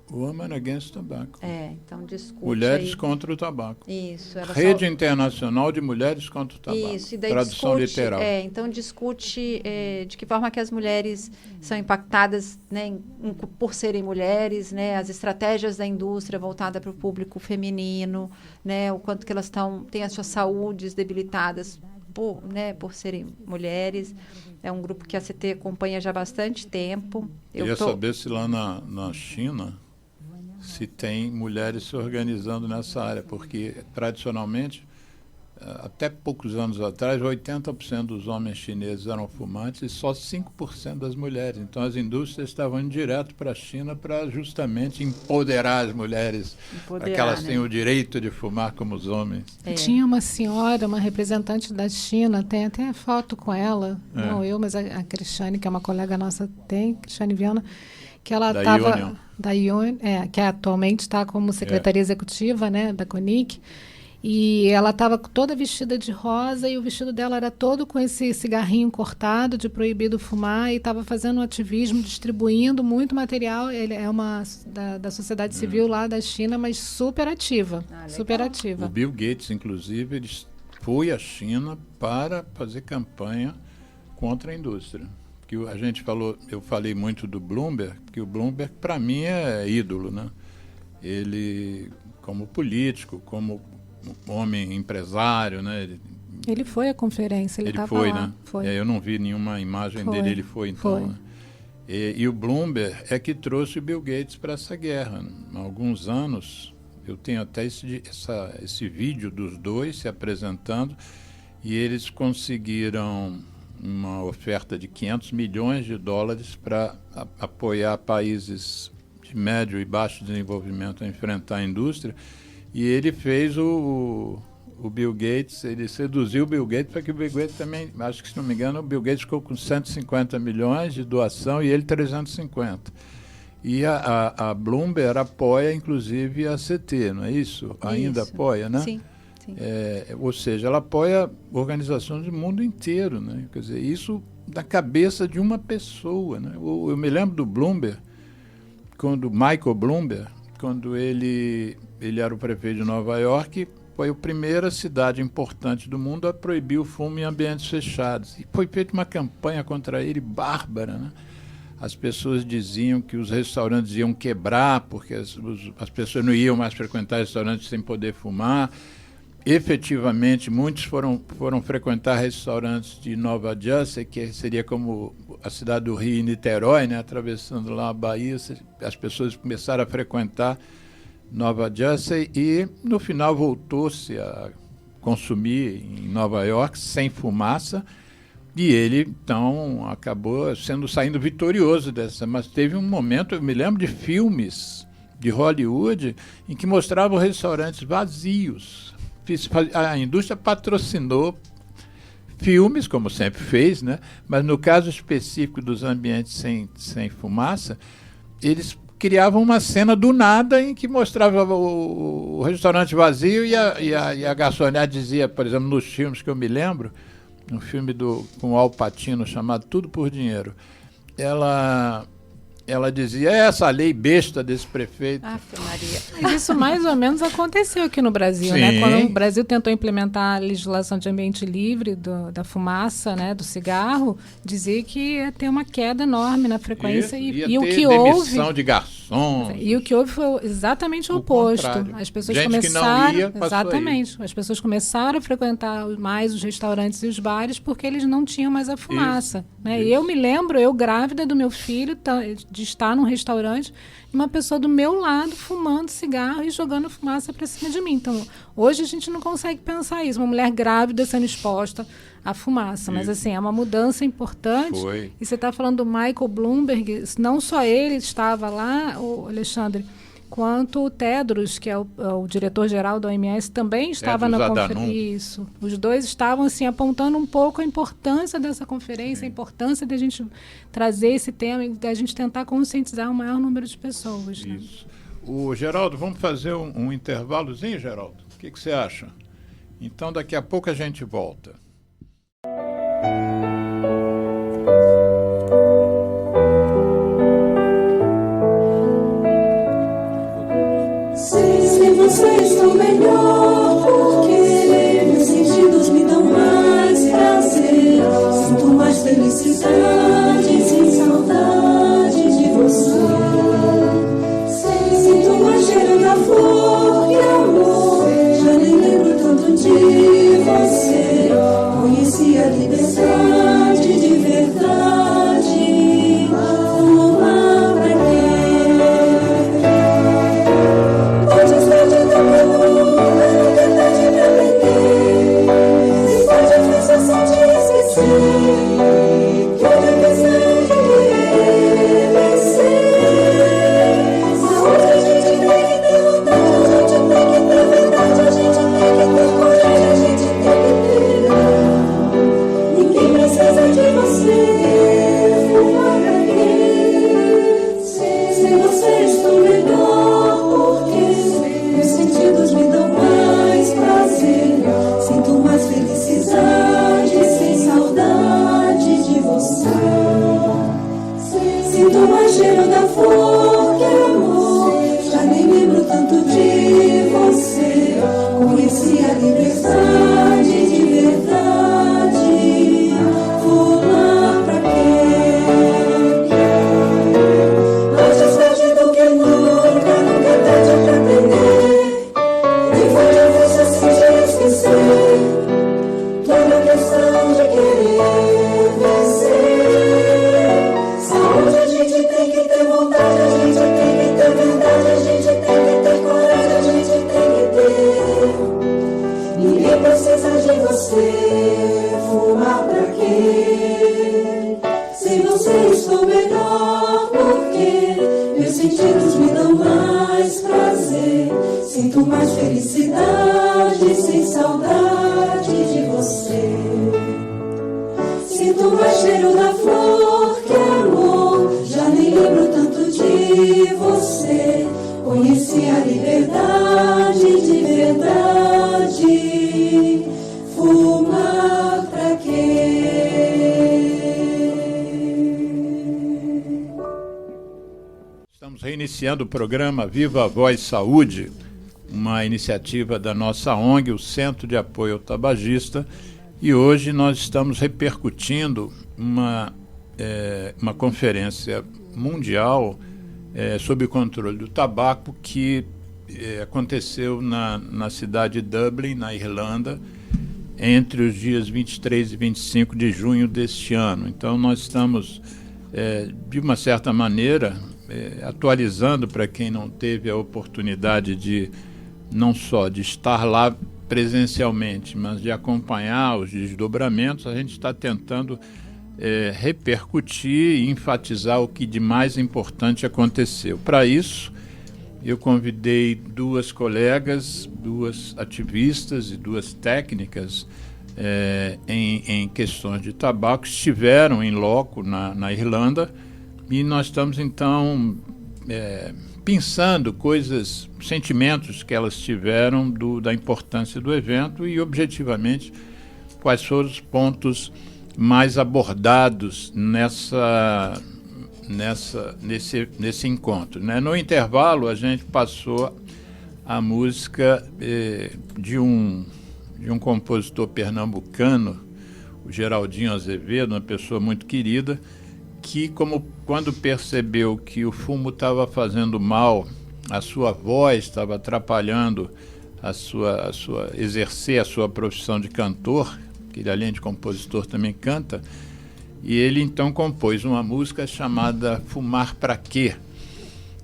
Women Against Tobacco. Então discute Mulheres aí. Contra o Tabaco. Isso. Rede Internacional de Mulheres Contra o Tabaco. Isso, e daí tradução discute, literal. Então discute de que forma que as mulheres são impactadas, né, por serem mulheres, né, as estratégias da indústria voltada para o público feminino, né, o quanto que elas têm as suas saúdes debilitadas por serem mulheres. É um grupo que a CT acompanha já há bastante tempo. Queria saber se lá na China se tem mulheres se organizando nessa área, porque tradicionalmente, até poucos anos atrás, 80% dos homens chineses eram fumantes e só 5% das mulheres. Então as indústrias estavam indo direto para a China para justamente empoderar as mulheres, para que elas tenham o direito de fumar como os homens. Tinha uma senhora, uma representante da China, tem até foto com ela, não eu, mas a Cristiane, que é uma colega nossa, Cristiane Viana, que ela estava da Union, que atualmente está como secretaria executiva, né, da CONIC, e ela estava toda vestida de rosa e o vestido dela era todo com esse cigarrinho cortado de proibido fumar e estava fazendo um ativismo, distribuindo muito material. Ele é uma da sociedade civil lá da China, mas super ativa, super ativa. O Bill Gates, inclusive, ele foi à China para fazer campanha contra a indústria. Que a gente eu falei muito do Bloomberg, porque o Bloomberg, para mim, é ídolo, né? Ele, como político, como homem empresário, né? Ele foi à conferência, ele foi, lá. Né? Foi. Eu não vi nenhuma imagem dele, ele foi, então. Foi. Né? E o Bloomberg é que trouxe o Bill Gates para essa guerra. Há alguns anos, eu tenho até esse vídeo dos dois se apresentando, e eles conseguiram uma oferta de $500 milhões para apoiar países de médio e baixo desenvolvimento a enfrentar a indústria. E ele fez o Bill Gates, ele seduziu o Bill Gates para que o Bill Gates também, acho que se não me engano, o Bill Gates ficou com 150 milhões de doação e ele 350. E a Bloomberg apoia, inclusive, a CT, não é isso? Ainda apoia, né? Sim. Ou seja, ela apoia organizações do mundo inteiro, né? Quer dizer, isso da cabeça de uma pessoa, né? Eu me lembro do Bloomberg, quando Michael Bloomberg, quando ele era o prefeito de Nova York, foi a primeira cidade importante do mundo a proibir o fumo em ambientes fechados. E foi feita uma campanha contra ele bárbara, né? As pessoas diziam que os restaurantes iam quebrar, porque as pessoas não iam mais frequentar restaurantes sem poder fumar. Efetivamente, muitos foram frequentar restaurantes de Nova Jersey, que seria como a cidade do Rio e Niterói, né? Atravessando lá a Bahia, as pessoas começaram a frequentar Nova Jersey e, no final, voltou-se a consumir em Nova York sem fumaça, e ele, então, acabou saindo vitorioso dessa. Mas teve um momento, eu me lembro de filmes de Hollywood em que mostravam restaurantes vazios. A indústria patrocinou filmes, como sempre fez, né? Mas no caso específico dos ambientes sem fumaça, eles criavam uma cena do nada em que mostrava o restaurante vazio e a garçonete dizia, por exemplo, nos filmes que eu me lembro, um filme com o Al Pacino chamado Tudo por Dinheiro, ela ela dizia, essa lei besta desse prefeito. Ave Maria. Mas isso mais ou menos aconteceu aqui no Brasil, Sim. né? Quando o Brasil tentou implementar a legislação de ambiente livre da fumaça, né, do cigarro, dizia que ia ter uma queda enorme na frequência e o que demissão houve de garçons. e o que houve foi exatamente o O oposto. contrário. As pessoas Gente que começaram, não ia, passou exatamente, as pessoas começaram a frequentar mais os restaurantes e os bares porque eles não tinham mais a fumaça, né? isso. E eu me lembro, eu grávida do meu filho, de estar num restaurante e uma pessoa do meu lado fumando cigarro e jogando fumaça para cima de mim. Então, hoje a gente não consegue pensar isso, uma mulher grávida sendo exposta à fumaça, mas assim, é uma mudança importante. Foi. E você está falando do Michael Bloomberg, não só ele estava lá, o Alexandre, quanto o Tedros, que é o diretor-geral da OMS, também estava Tedros na Adhanom. conferência. Isso. Os dois estavam assim, apontando um pouco a importância dessa conferência, a importância de a gente trazer esse tema e da gente tentar conscientizar o maior número de pessoas. Né? Isso. O Geraldo, vamos fazer um intervalozinho, Geraldo? O que você acha? Então, daqui a pouco a gente volta. Sem você estou melhor, porque meus sentidos me dão mais prazer. Sinto mais felicidade, sem saudade de você. Sinto mais cheiro da flor que amor. Já nem lembro tanto de você. Conheci a liberdade de verdade. Vamos lá pra quê? Ninguém precisa de você. Fumar pra quê? Sem você estou melhor, porque meus sentidos me dão mais prazer. Sinto mais felicidade, sem saudade de você. Sinto mais cheiro da flor que amor. Já nem lembro tanto de você. Conheci a liberdade de verdade. Fumar pra quê? Antes tarde do que nunca é tarde pra aprender. Nem foi difícil assim de esquecer. Toda questão de querer vencer. Saúde a gente tem que ter vontade, a gente tem que ter verdade, a gente tem que ter coragem, a gente tem que ter. Ninguém precisa de você. Fumar pra quê? Sem você estou melhor, porque meus sentidos me dão mais prazer. Sinto mais felicidade, sem saudade de você. Sinto mais cheiro da flor que amor. Já nem lembro tanto de você. Conheci a liberdade de verdade. Fumar pra quê? Estamos reiniciando o programa Viva a Voz Saúde, uma iniciativa da nossa ONG, o Centro de Apoio ao Tabagista, e hoje nós estamos repercutindo uma conferência mundial sobre o controle do tabaco que aconteceu na cidade de Dublin, na Irlanda, entre os dias 23 e 25 de junho deste ano. Então nós estamos, de uma certa maneira, atualizando para quem não teve a oportunidade de não só de estar lá presencialmente, mas de acompanhar os desdobramentos. A gente está tentando repercutir e enfatizar o que de mais importante aconteceu. Para isso, eu convidei duas colegas, duas ativistas e duas técnicas em questões de tabaco, que estiveram em loco na Irlanda, e nós estamos então pensando coisas, sentimentos que elas tiveram da importância do evento e, objetivamente, quais foram os pontos mais abordados nesse encontro, né? No intervalo, a gente passou a música de um compositor pernambucano, o Geraldinho Azevedo, uma pessoa muito querida, que quando percebeu que o fumo estava fazendo mal, a sua voz estava atrapalhando exercer a sua profissão de cantor, que ele, além de compositor, também canta, e ele então compôs uma música chamada Fumar Pra Quê?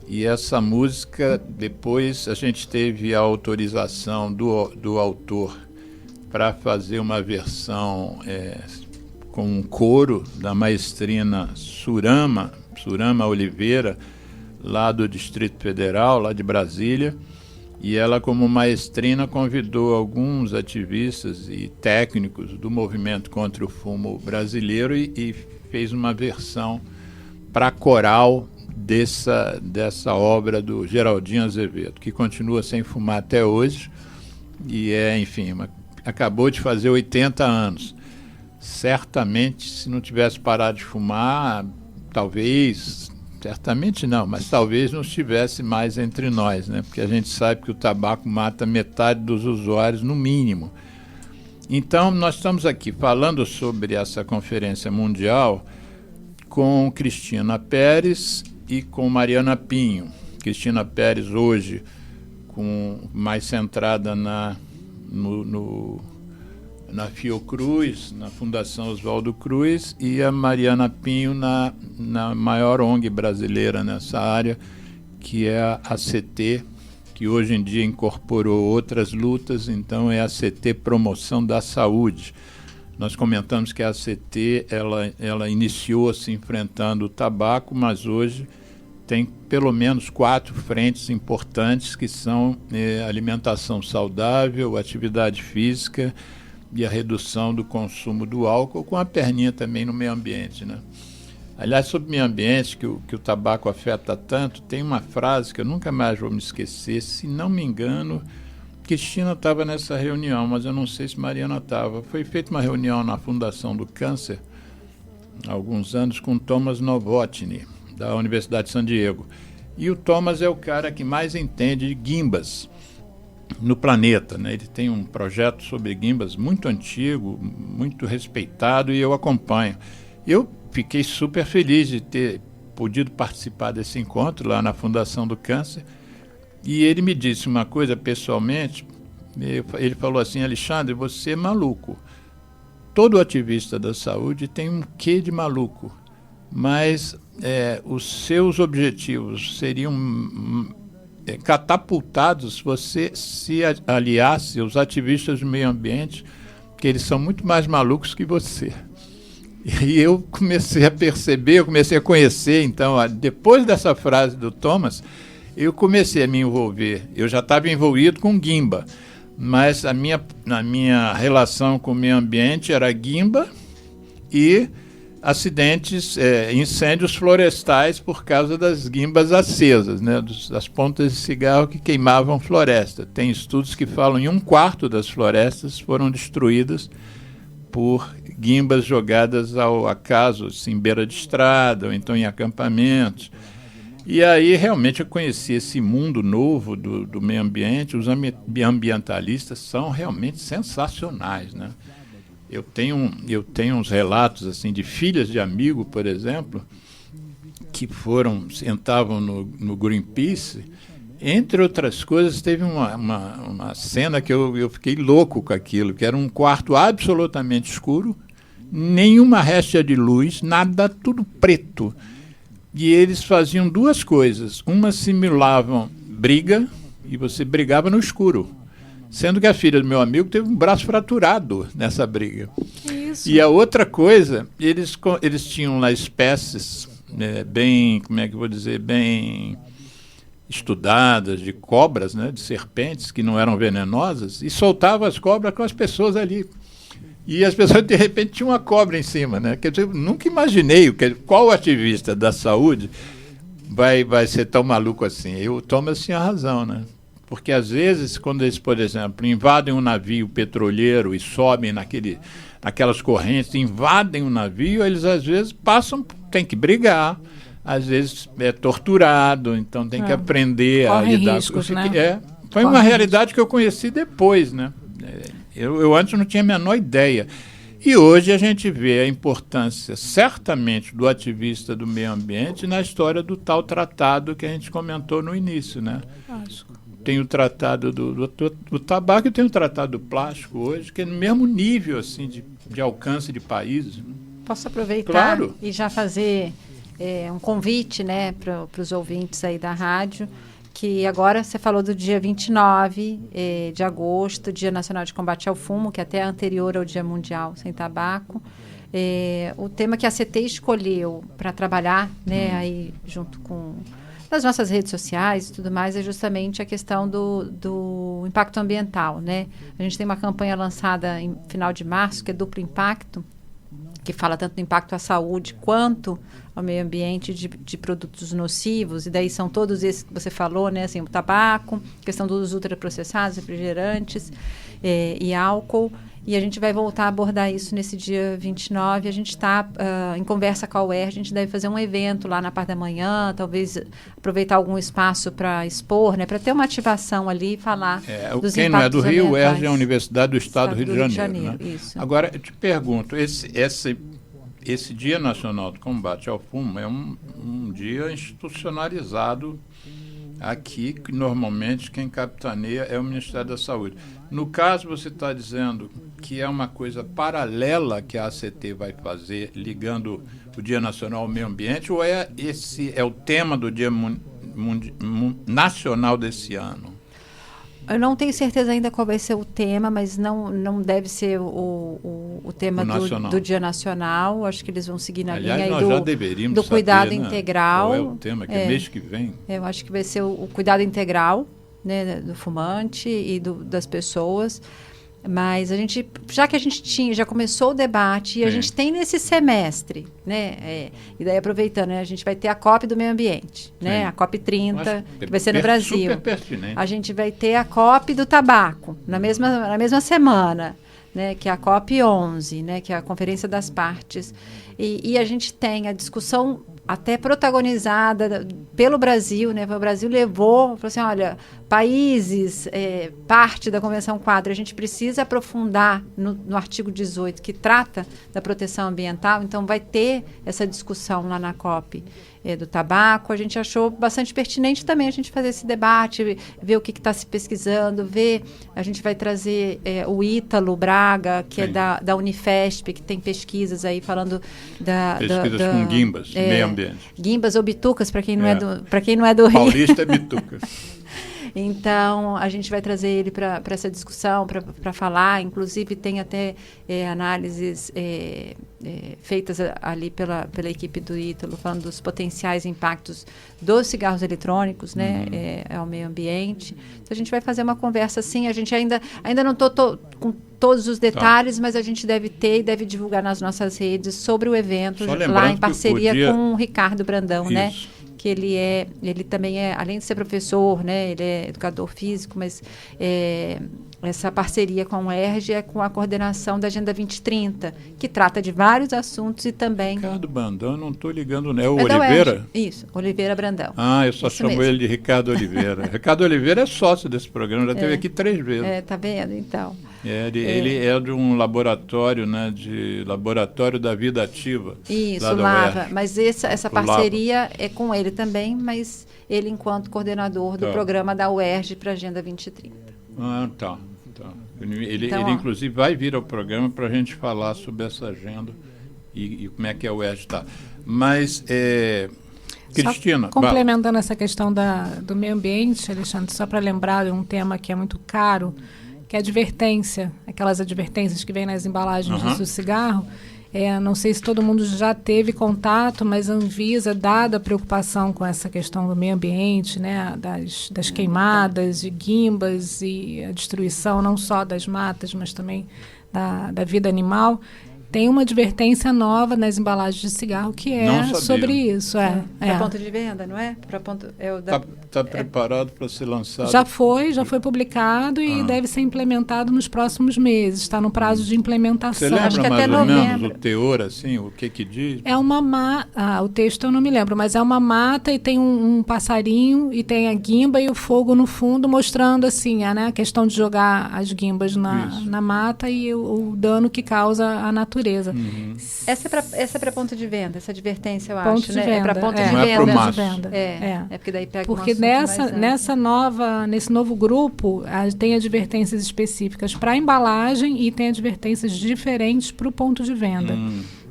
E essa música, depois a gente teve a autorização do autor para fazer uma versão com um coro da maestrina Surama Oliveira, lá do Distrito Federal, lá de Brasília, e ela, como maestrina, convidou alguns ativistas e técnicos do movimento contra o fumo brasileiro e fez uma versão para coral dessa obra do Geraldinho Azevedo, que continua sem fumar até hoje, e enfim, acabou de fazer 80 anos. Certamente, se não tivesse parado de fumar, certamente não, mas talvez não estivesse mais entre nós, né? Porque a gente sabe que o tabaco mata metade dos usuários, no mínimo. Então, nós estamos aqui falando sobre essa conferência mundial com Cristina Pérez e com Mariana Pinho. Cristina Pérez hoje mais centrada na Fiocruz, na Fundação Oswaldo Cruz, e a Mariana Pinho na maior ONG brasileira nessa área, que é a ACT, que hoje em dia incorporou outras lutas, então é a ACT Promoção da Saúde. Nós comentamos que a ACT ela iniciou-se enfrentando o tabaco, mas hoje tem pelo menos 4 frentes importantes, que são alimentação saudável, atividade física e a redução do consumo do álcool, com a perninha também no meio ambiente, né? Aliás, sobre o meio ambiente, que o tabaco afeta tanto, tem uma frase que eu nunca mais vou me esquecer, se não me engano, Cristina estava nessa reunião, mas eu não sei se Mariana estava. Foi feita uma reunião na Fundação do Câncer, há alguns anos, com Thomas Novotny, da Universidade de San Diego. E o Thomas é o cara que mais entende de gimbas no planeta, né? Ele tem um projeto sobre gimbas muito antigo, muito respeitado, e eu acompanho. Eu fiquei super feliz de ter podido participar desse encontro lá na Fundação do Câncer, e ele me disse uma coisa pessoalmente. Ele falou assim: Alexandre, você é maluco. Todo ativista da saúde tem um quê de maluco, mas os seus objetivos seriam catapultados se você se aliasse aos ativistas do meio ambiente, que eles são muito mais malucos que você. E eu comecei a perceber, eu comecei a conhecer, então, depois dessa frase do Thomas, eu comecei a me envolver. Eu já estava envolvido com guimba, mas a minha relação com o meio ambiente era guimba e acidentes, incêndios florestais por causa das guimbas acesas, né, das pontas de cigarro que queimavam floresta. Tem estudos que falam que 1/4 das florestas foram destruídas por guimbas jogadas ao acaso, assim, em beira de estrada, ou então em acampamentos. E aí realmente eu conheci esse mundo novo do meio ambiente. Os ambientalistas são realmente sensacionais, né? Eu tenho uns relatos assim de filhas de amigo, por exemplo, que sentavam no Greenpeace. Entre outras coisas, teve uma cena que eu fiquei louco com aquilo, que era um quarto absolutamente escuro, nenhuma réstia de luz, nada, tudo preto. E eles faziam 2 coisas. Uma, simulavam briga, e você brigava no escuro. Sendo que a filha do meu amigo teve um braço fraturado nessa briga. Isso. E a outra coisa, eles tinham lá espécies bem, como é que eu vou dizer, bem estudadas de cobras, né, de serpentes que não eram venenosas, e soltavam as cobras com as pessoas ali. E as pessoas, de repente, tinham uma cobra em cima, né? Quer dizer, eu nunca imaginei qual ativista da saúde vai ser tão maluco assim. E o Thomas tinha razão, né? Porque, às vezes, quando eles, por exemplo, invadem um navio petroleiro e sobem naquelas correntes, invadem um navio, eles, às vezes, tem que brigar. às vezes é torturado, então tem que aprender a Correm lidar riscos, com né? Foi uma realidade que eu conheci depois, né? Eu antes não tinha a menor ideia. E hoje a gente vê a importância, certamente, do ativista do meio ambiente na história do tal tratado que a gente comentou no início, né? Tem o tratado do tabaco e tem o tratado do plástico hoje, que é no mesmo nível assim, de alcance de países. Posso aproveitar Claro. e já fazer um convite, né, para os ouvintes aí da rádio, que agora você falou do dia 29 de agosto, Dia Nacional de Combate ao Fumo, que até é anterior ao Dia Mundial Sem Tabaco. O tema que a CT escolheu para trabalhar, né, aí junto com nas nossas redes sociais e tudo mais, é justamente a questão do impacto ambiental, né? A gente tem uma campanha lançada em final de março, que é Duplo Impacto, que fala tanto do impacto à saúde quanto ao meio ambiente de produtos nocivos, e daí são todos esses que você falou, né, assim, o tabaco, questão dos ultraprocessados, refrigerantes e álcool, e a gente vai voltar a abordar isso nesse dia 29, a gente está em conversa com a UERJ, a gente deve fazer um evento lá na parte da manhã, talvez aproveitar algum espaço para expor, né, para ter uma ativação ali e falar dos quem não é do impactos Rio, o ambientais. UERJ é a Universidade do Estado do Rio de Janeiro, né? Isso. Agora, eu te pergunto, esse Dia Nacional do Combate ao Fumo é um dia institucionalizado aqui, que normalmente quem capitaneia é o Ministério da Saúde. No caso, você está dizendo que é uma coisa paralela que a ACT vai fazer, ligando o Dia Nacional ao Meio Ambiente, ou esse é o tema do Dia Nacional desse ano? Eu não tenho certeza ainda qual vai ser o tema, mas não deve ser o tema do Dia Nacional. Acho que eles vão seguir na Aliás, linha nós aí já deveríamos do cuidado saber, né, integral. qual é o tema, que é mês que vem. Eu acho que vai ser o cuidado integral, né, do fumante e das pessoas. Mas já que a gente já começou o debate e a gente tem nesse semestre, né? E daí aproveitando, né, a gente vai ter a COP do meio ambiente, né? A COP 30, que vai ser no Brasil. Super pertinente. A gente vai ter a COP do tabaco na mesma semana, né? Que é a COP 11, né? Que é a Conferência das Partes. E a gente tem a discussão até protagonizada pelo Brasil, né? O Brasil falou assim, olha, países, parte da Convenção Quadro, a gente precisa aprofundar no artigo 18, que trata da proteção ambiental, então vai ter essa discussão lá na COP do tabaco. A gente achou bastante pertinente também a gente fazer esse debate, ver o que está se pesquisando, a gente vai trazer o Ítalo Braga, que é da Unifesp, que tem pesquisas aí falando pesquisas com guimbas, meio ambiente. Guimbas ou bitucas, para quem não é do Rio. Paulista é bituca. Então, a gente vai trazer ele para essa discussão, para falar. Inclusive, tem até análises feitas ali pela equipe do Ítalo, falando dos potenciais impactos dos cigarros eletrônicos, né, ao meio ambiente. Então, a gente vai fazer uma conversa assim. A gente ainda não estou com todos os detalhes, mas a gente deve ter e deve divulgar nas nossas redes sobre o evento, lá em parceria com o Ricardo Brandão, Isso. né? Que ele também além de ser professor, né, ele é educador físico, mas essa parceria com o UERJ é com a coordenação da Agenda 2030, que trata de vários assuntos e também... Ricardo Brandão, não estou ligando, né? O da Oliveira? UERJ. Isso, Oliveira Brandão. Eu só chamo ele de Ricardo Oliveira. Ricardo Oliveira é sócio desse programa, já esteve aqui 3 vezes. Tá vendo, então? Ele é de um laboratório, né, de Laboratório da Vida Ativa. Isso, lá da Lava. UERJ. Mas essa parceria é com ele também, mas ele enquanto coordenador do programa da UERJ para a Agenda 2030. Tá. Ele Então, inclusive, vai vir ao programa para a gente falar sobre essa agenda e como é que a UERJ está. Mas, Cristina... Só complementando essa questão do meio ambiente, Alexandre, só para lembrar de um tema que é muito caro, que é a advertência, aquelas advertências que vêm nas embalagens do cigarro. Não sei se todo mundo já teve contato, mas a Anvisa, dada a preocupação com essa questão do meio ambiente, né, das queimadas de guimbas e a destruição não só das matas, mas também da vida animal, tem uma advertência nova nas embalagens de cigarro que Não é sabia. sobre isso. Para ponto de venda, não é? Para ponto, Está preparado para ser lançado? Já foi publicado e deve ser implementado nos próximos meses. Está no prazo de implementação. Você lembra Acho que mais até ou menos novembro. o teor, assim, o que diz? É uma o texto eu não me lembro, mas é uma mata e tem um passarinho e tem a guimba e o fogo no fundo, mostrando assim, a questão de jogar as guimbas na mata e o dano que causa à natureza. Uhum. Essa é para ponto de venda, essa advertência, eu Ponto acho, de né? venda, É para ponto é. de Não é pro venda. maço. É porque daí pega Porque um assunto mais amplo. nesse novo grupo, tem advertências específicas para a embalagem e tem advertências diferentes para o ponto de venda.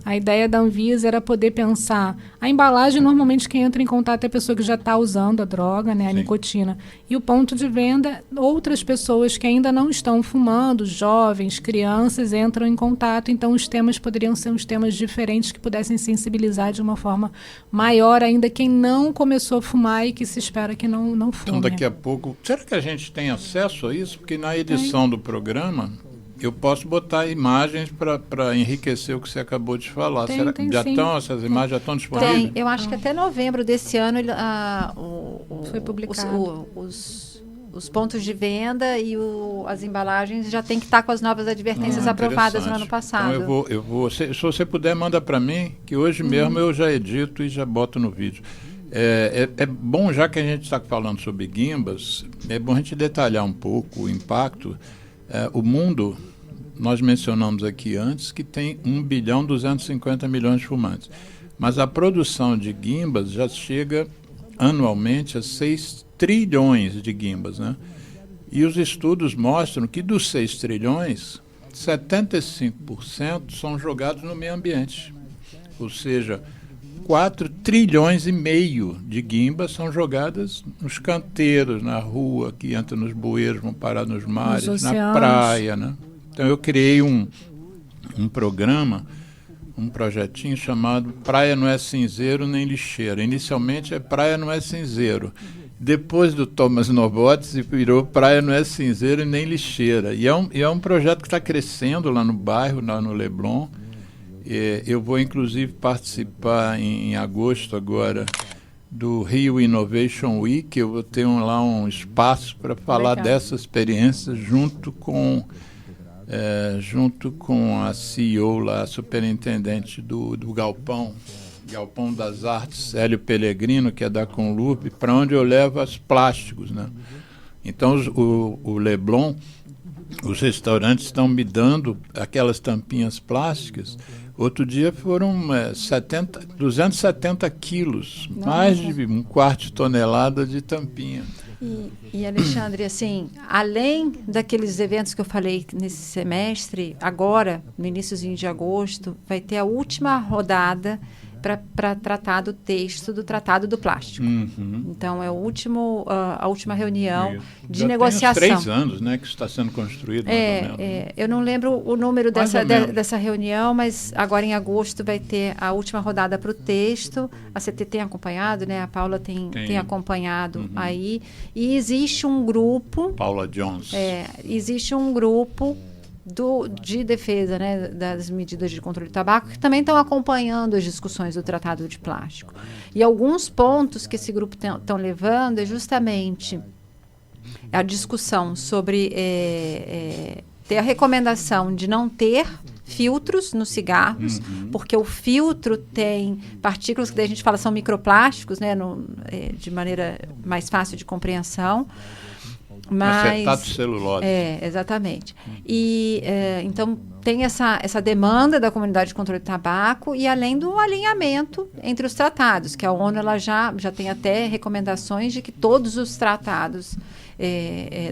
A ideia da Anvisa era poder pensar... A embalagem, normalmente, quem entra em contato é a pessoa que já está usando a droga, a nicotina. E o ponto de venda, outras pessoas que ainda não estão fumando, jovens, crianças, entram em contato. Então, os temas poderiam ser uns temas diferentes que pudessem sensibilizar de uma forma maior ainda quem não começou a fumar e que se espera que não fume. Então, daqui a pouco... Será que a gente tem acesso a isso? Porque na edição do programa... Eu posso botar imagens para enriquecer o que você acabou de falar. Tem, Será tem, que sim. essas imagens já estão disponíveis? Tem, eu acho que até novembro desse ano Foi publicado. Os pontos de venda e as embalagens já tem que estar com as novas advertências aprovadas no ano passado. Então eu vou se você puder, manda para mim, que hoje mesmo eu já edito e já boto no vídeo. É bom, já que a gente está falando sobre guimbas, é bom a gente detalhar um pouco o impacto. O mundo, nós mencionamos aqui antes, que tem 1,250 bilhão de fumantes. Mas a produção de guimbas já chega anualmente a 6 trilhões de guimbas, né? E os estudos mostram que dos 6 trilhões, 75% são jogados no meio ambiente. Ou seja, 4 trilhões e meio de guimbas são jogadas nos canteiros, na rua, que entra nos bueiros, vão parar nos mares, na praia, né? Então eu criei um programa, um projetinho chamado Praia Não É Cinzeiro Nem Lixeira. Inicialmente Praia Não É Cinzeiro. Depois do Thomas Nobotz virou Praia Não É Cinzeiro Nem Lixeira. E é um projeto que está crescendo lá no bairro, lá no Leblon. Eu vou, inclusive, participar em agosto agora do Rio Innovation Week. Eu vou ter lá um espaço para falar dessa experiência junto com a CEO, lá, a superintendente do Galpão das Artes, Hélio Pellegrino, que é da Conlup, para onde eu levo os plásticos, né? Então, o Leblon, os restaurantes estão me dando aquelas tampinhas plásticas. Outro dia foram 270 quilos, mais de um quarto de tonelada de tampinha. E Alexandre, assim, além daqueles eventos que eu falei nesse semestre, agora, no iníciozinho de agosto, vai ter a última rodada para tratar do texto do Tratado do Plástico. Então, é a última reunião de negociação. Tem uns 3 anos, né, que isso está sendo construído, mais ou menos. Eu não lembro o número dessa reunião, mas agora em agosto vai ter a última rodada para o texto. A CT tem acompanhado, né? A Paula tem acompanhado aí. E existe um grupo... Paula Jones. Existe um grupo de defesa, né, das medidas de controle do tabaco, que também estão acompanhando as discussões do Tratado de Plástico. E alguns pontos que esse grupo estão levando é justamente a discussão sobre ter a recomendação de não ter filtros nos cigarros, porque o filtro tem partículas que daí a gente fala são microplásticos, né, de maneira mais fácil de compreensão. Acetato de celulose. Exatamente. E então tem essa demanda da comunidade de controle do tabaco e além do alinhamento entre os tratados, que a ONU ela já tem até recomendações de que todos os tratados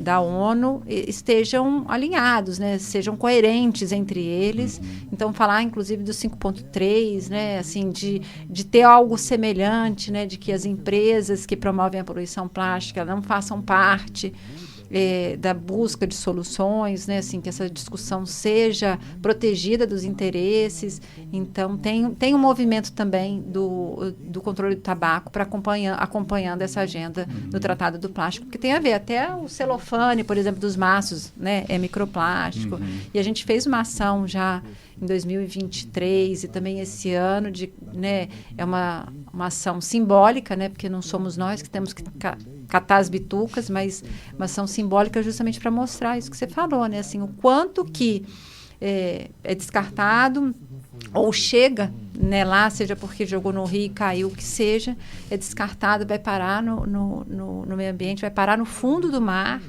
da ONU estejam alinhados, né, sejam coerentes entre eles. Então falar inclusive do 5.3, né, assim, de ter algo semelhante, né, de que as empresas que promovem a poluição plástica não façam parte da busca de soluções, né, assim, que essa discussão seja protegida dos interesses. Então, tem um movimento também do controle do tabaco para acompanhando essa agenda do Tratado do Plástico, porque tem a ver, até o celofane, por exemplo, dos maços, né, é microplástico. E a gente fez uma ação já em 2023 e também esse ano, né, é uma ação simbólica, né, porque não somos nós que temos que catar as bitucas, mas uma ação simbólica justamente para mostrar isso que você falou, né, assim, o quanto que é descartado ou chega, né, lá, seja porque jogou no rio e caiu, o que seja, é descartado, vai parar no meio ambiente, vai parar no fundo do mar,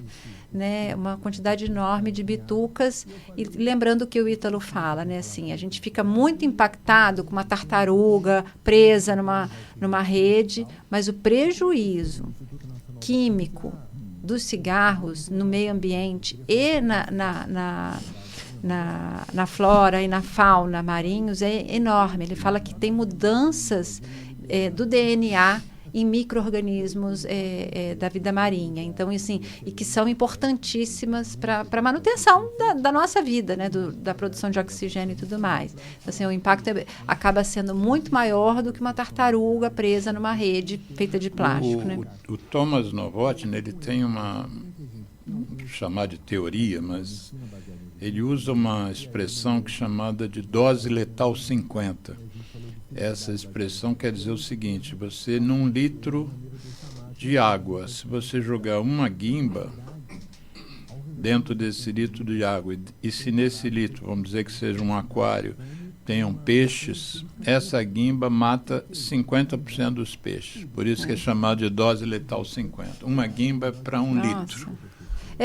né, uma quantidade enorme de bitucas. E lembrando o que o Ítalo fala, né, assim, a gente fica muito impactado com uma tartaruga presa numa rede, mas o prejuízo químico dos cigarros no meio ambiente e na flora e na fauna marinhos é enorme. Ele fala que tem mudanças do DNA em micro-organismos da vida marinha. Então, assim, e que são importantíssimas para a manutenção da nossa vida, né, da produção de oxigênio e tudo mais. Então, assim, o impacto acaba sendo muito maior do que uma tartaruga presa numa rede feita de plástico. Né? O Thomas Novotny, ele tem uma, chamar de teoria, mas ele usa uma expressão que é chamada de dose letal 50. Essa expressão quer dizer o seguinte: você, num litro de água, se você jogar uma guimba dentro desse litro de água, e se nesse litro, vamos dizer que seja um aquário, tenham peixes, essa guimba mata 50% dos peixes. Por isso que é chamado de dose letal 50. Uma guimba para um litro.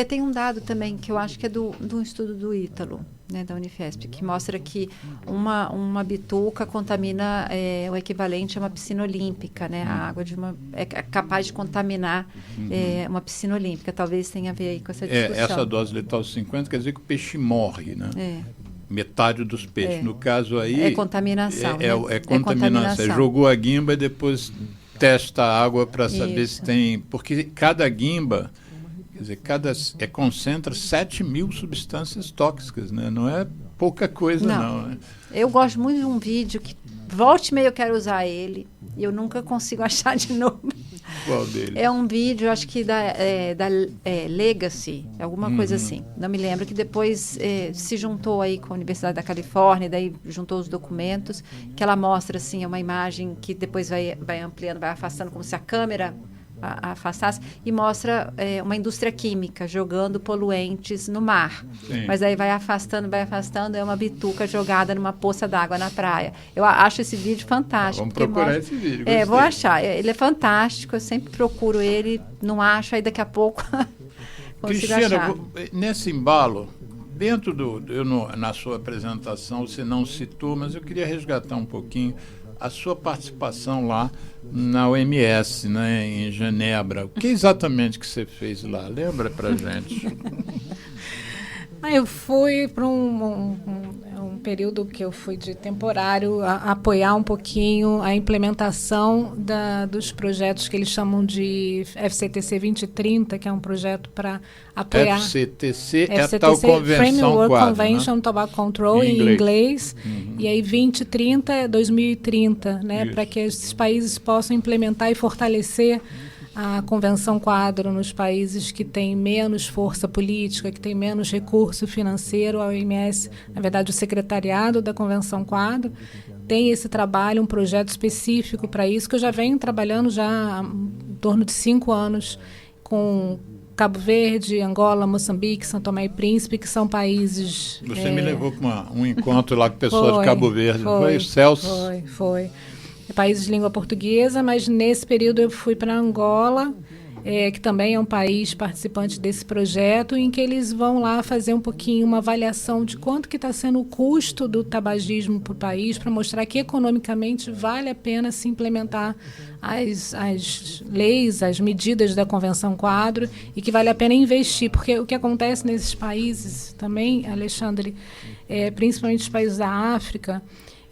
Tem um dado também que eu acho que é do estudo do Ítalo, né, da Unifesp, que mostra que uma bituca contamina o equivalente a uma piscina olímpica, né? A água é capaz de contaminar uma piscina olímpica. Talvez tenha a ver aí com essa discussão. Essa dose letal 50 quer dizer que o peixe morre, né? Metade dos peixes. No caso aí... É contaminação. É contaminação. Jogou a guimba e depois testa a água para saber se tem... Porque cada guimba... Quer dizer, concentra 7.000 substâncias tóxicas, né? Não é pouca coisa, não. Né? Eu gosto muito de um vídeo que, volte e meia, eu quero usar ele, e eu nunca consigo achar de novo. Qual dele? É um vídeo, acho que da Legacy, alguma coisa assim. Não me lembro, que depois se juntou aí com a Universidade da Califórnia, daí juntou os documentos, que ela mostra, assim, uma imagem que depois vai ampliando, vai afastando, como se a câmera... afastasse, e mostra uma indústria química jogando poluentes no mar. Sim. Mas aí vai afastando, é uma bituca jogada numa poça d'água na praia. Eu acho esse vídeo fantástico. Vamos procurar esse vídeo. Vou achar. Ele é fantástico, eu sempre procuro ele, não acho, aí daqui a pouco consigo achar. Nesse embalo, dentro na sua apresentação, você não citou, mas eu queria resgatar um pouquinho a sua participação lá na OMS, né, em Genebra. O que exatamente que você fez lá? Lembra pra gente? Eu fui para um período que eu fui de temporário apoiar um pouquinho a implementação dos projetos que eles chamam de FCTC 2030, que é um projeto para apoiar... FCTC é a tal Convenção Framework Quadro, Convention, né? Tobacco Control, em inglês. E aí 2030 é 2030, né, para que esses países possam implementar e fortalecer a Convenção Quadro nos países que têm menos força política, que têm menos recurso financeiro. A OMS, na verdade, o secretariado da Convenção Quadro, tem esse trabalho, um projeto específico para isso, que eu já venho trabalhando já há em torno de 5 anos com Cabo Verde, Angola, Moçambique, São Tomé e Príncipe, que são países... Você me levou para um encontro lá com o pessoal de Cabo Verde, foi o Celso? Foi. Países de língua portuguesa, mas nesse período eu fui para Angola, que também é um país participante desse projeto, em que eles vão lá fazer um pouquinho uma avaliação de quanto que está sendo o custo do tabagismo para o país, para mostrar que economicamente vale a pena se implementar as leis, as medidas da Convenção Quadro, e que vale a pena investir, porque o que acontece nesses países também, Alexandre, principalmente os países da África,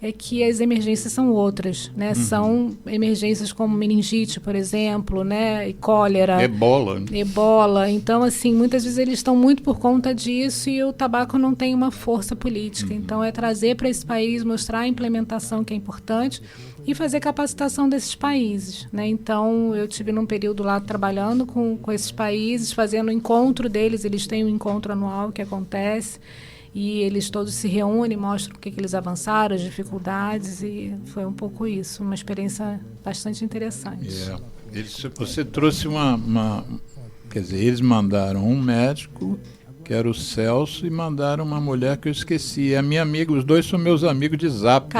é que as emergências são outras, né? São emergências como meningite, por exemplo, né? E cólera. Ebola. Então, assim, muitas vezes eles estão muito por conta disso e o tabaco não tem uma força política. Então, é trazer para esse país, mostrar a implementação que é importante e fazer capacitação desses países, né? Então, eu tive num período lá trabalhando com esses países, fazendo o encontro deles. Eles têm um encontro anual que acontece e eles todos se reúnem, mostram o que eles avançaram, as dificuldades, e foi um pouco isso, uma experiência bastante interessante. Você trouxe quer dizer, eles mandaram um médico, que era o Celso, e mandaram uma mulher que eu esqueci. É a minha amiga, os dois são meus amigos de Zap.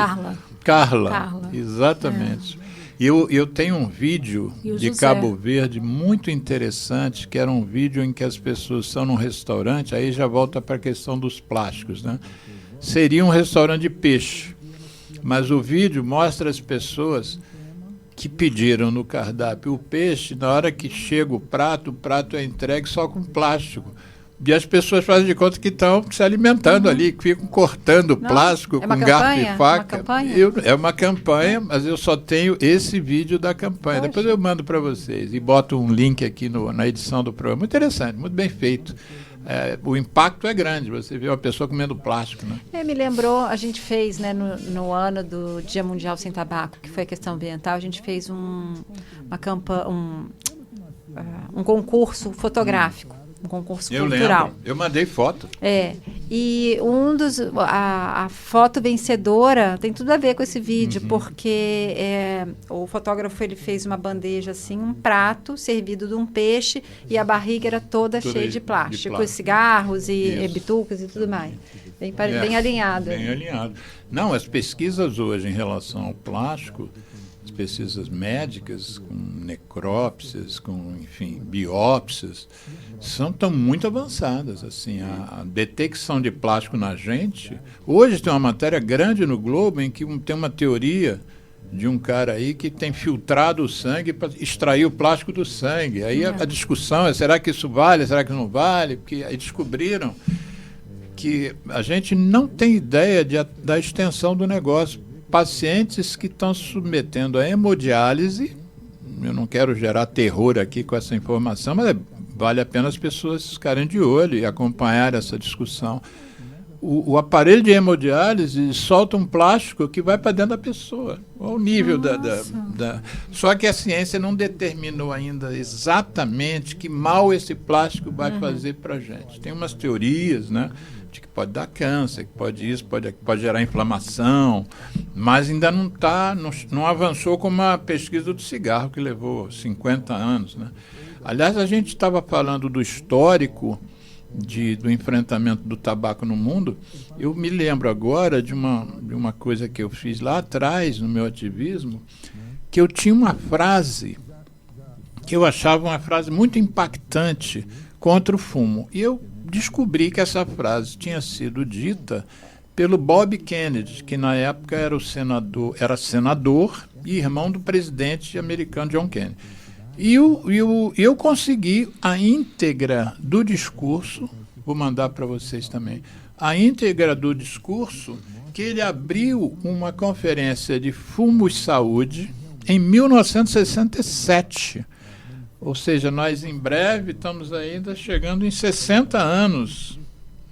Carla. Exatamente. Eu tenho um vídeo de Cabo Verde muito interessante, que era um vídeo em que as pessoas estão num restaurante, aí já volta para a questão dos plásticos, né? Seria um restaurante de peixe, mas o vídeo mostra as pessoas que pediram no cardápio o peixe, na hora que chega o prato é entregue só com plástico. E as pessoas fazem de conta que estão se alimentando ali, que ficam cortando plástico com garfo e faca. É uma campanha, mas eu só tenho esse vídeo da campanha. Poxa. Depois eu mando para vocês e boto um link aqui na edição do programa. Muito interessante, muito bem feito. O impacto é grande, você vê uma pessoa comendo plástico, né? Me lembrou, a gente fez, né, no ano do Dia Mundial Sem Tabaco, que foi a questão ambiental, a gente fez uma campanha, um concurso fotográfico. Um concurso cultural. Lembro. Eu mandei foto. E a foto vencedora tem tudo a ver com esse vídeo, porque o fotógrafo ele fez uma bandeja assim, um prato servido de um peixe e a barriga era toda cheia de plástico, com cigarros e bitucas e tudo mais. Bem alinhada. Bem alinhado. Não, as pesquisas hoje em relação ao plástico, as pesquisas médicas, com necrópsias, com, enfim, biópsias, estão muito avançadas. Assim, a detecção de plástico na gente... Hoje tem uma matéria grande no Globo em que tem uma teoria de um cara aí que tem filtrado o sangue para extrair o plástico do sangue. Aí a discussão é, será que isso vale, será que não vale? Porque aí descobriram que a gente não tem ideia da extensão do negócio. Pacientes que estão se submetendo a hemodiálise, eu não quero gerar terror aqui com essa informação, mas vale a pena as pessoas ficarem de olho e acompanhar essa discussão. O aparelho de hemodiálise solta um plástico que vai para dentro da pessoa, ao nível da... Só que a ciência não determinou ainda exatamente que mal esse plástico vai fazer para a gente. Tem umas teorias, né? De que pode dar câncer, que pode gerar inflamação, mas ainda não avançou como a pesquisa do cigarro, que levou 50 anos, né? Aliás, a gente estava falando do histórico do enfrentamento do tabaco no mundo. Eu me lembro agora de uma coisa que eu fiz lá atrás, no meu ativismo, que eu tinha uma frase que eu achava uma frase muito impactante contra o fumo. E eu descobri que essa frase tinha sido dita pelo Bob Kennedy, que na época era senador e irmão do presidente americano John Kennedy. E eu consegui a íntegra do discurso, vou mandar para vocês também, a íntegra do discurso que ele abriu uma conferência de fumo e saúde em 1967. Ou seja, nós em breve estamos ainda chegando em 60 anos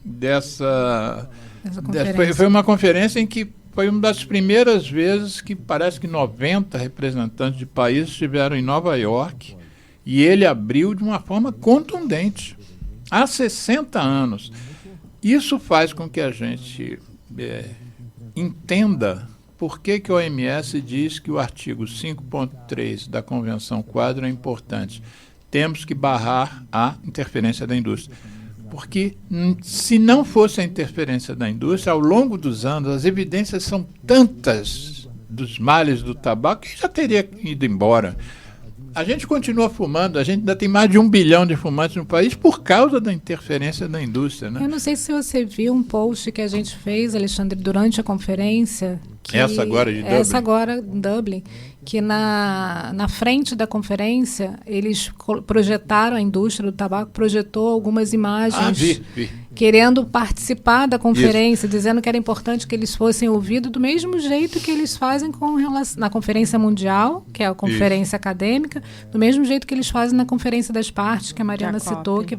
dessa conferência. Foi uma conferência em que foi uma das primeiras vezes que parece que 90 representantes de países estiveram em Nova York e ele abriu de uma forma contundente. Há 60 anos. Isso faz com que a gente entenda por que a OMS diz que o artigo 5.3 da Convenção Quadro é importante. Temos que barrar a interferência da indústria. Porque se não fosse a interferência da indústria, ao longo dos anos, as evidências são tantas dos males do tabaco que já teria ido embora. A gente continua fumando, a gente ainda tem mais de 1 bilhão de fumantes no país por causa da interferência da indústria, né? Eu não sei se você viu um post que a gente fez, Alexandre, durante a conferência. Essa agora em Dublin, que na frente da conferência eles projetaram, a indústria do tabaco projetou algumas imagens. Vi. querendo participar da conferência, dizendo que era importante que eles fossem ouvidos do mesmo jeito que eles fazem na Conferência Mundial, que é a conferência acadêmica, do mesmo jeito que eles fazem na Conferência das Partes, que a Mariana citou, que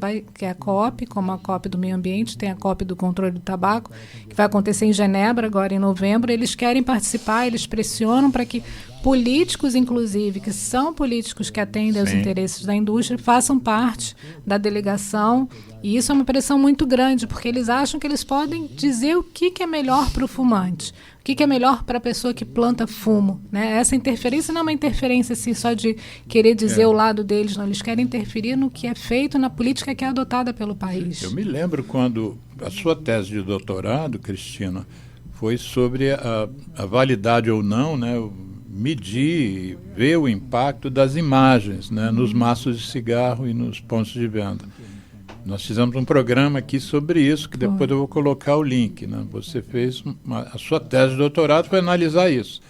é a COP, como a COP do meio ambiente, tem a COP do controle do tabaco, que vai acontecer em Genebra agora em novembro. Eles querem participar, eles pressionam para que políticos, inclusive, que são políticos que atendem aos interesses da indústria, façam parte da delegação. E isso é uma pressão muito grande, porque eles acham que eles podem dizer o que é melhor para o fumante, o que é melhor para a pessoa que planta fumo. Né? Essa interferência não é uma interferência assim, só de querer dizer o lado deles, não. Eles querem interferir no que é feito na política que é adotada pelo país. Eu me lembro quando a sua tese de doutorado, Cristina, foi sobre a validade ou não, né, medir, ver o impacto das imagens, né, nos maços de cigarro e nos pontos de venda. Nós fizemos um programa aqui sobre isso, que depois eu vou colocar o link. Né? Você fez a sua tese de doutorado para analisar isso.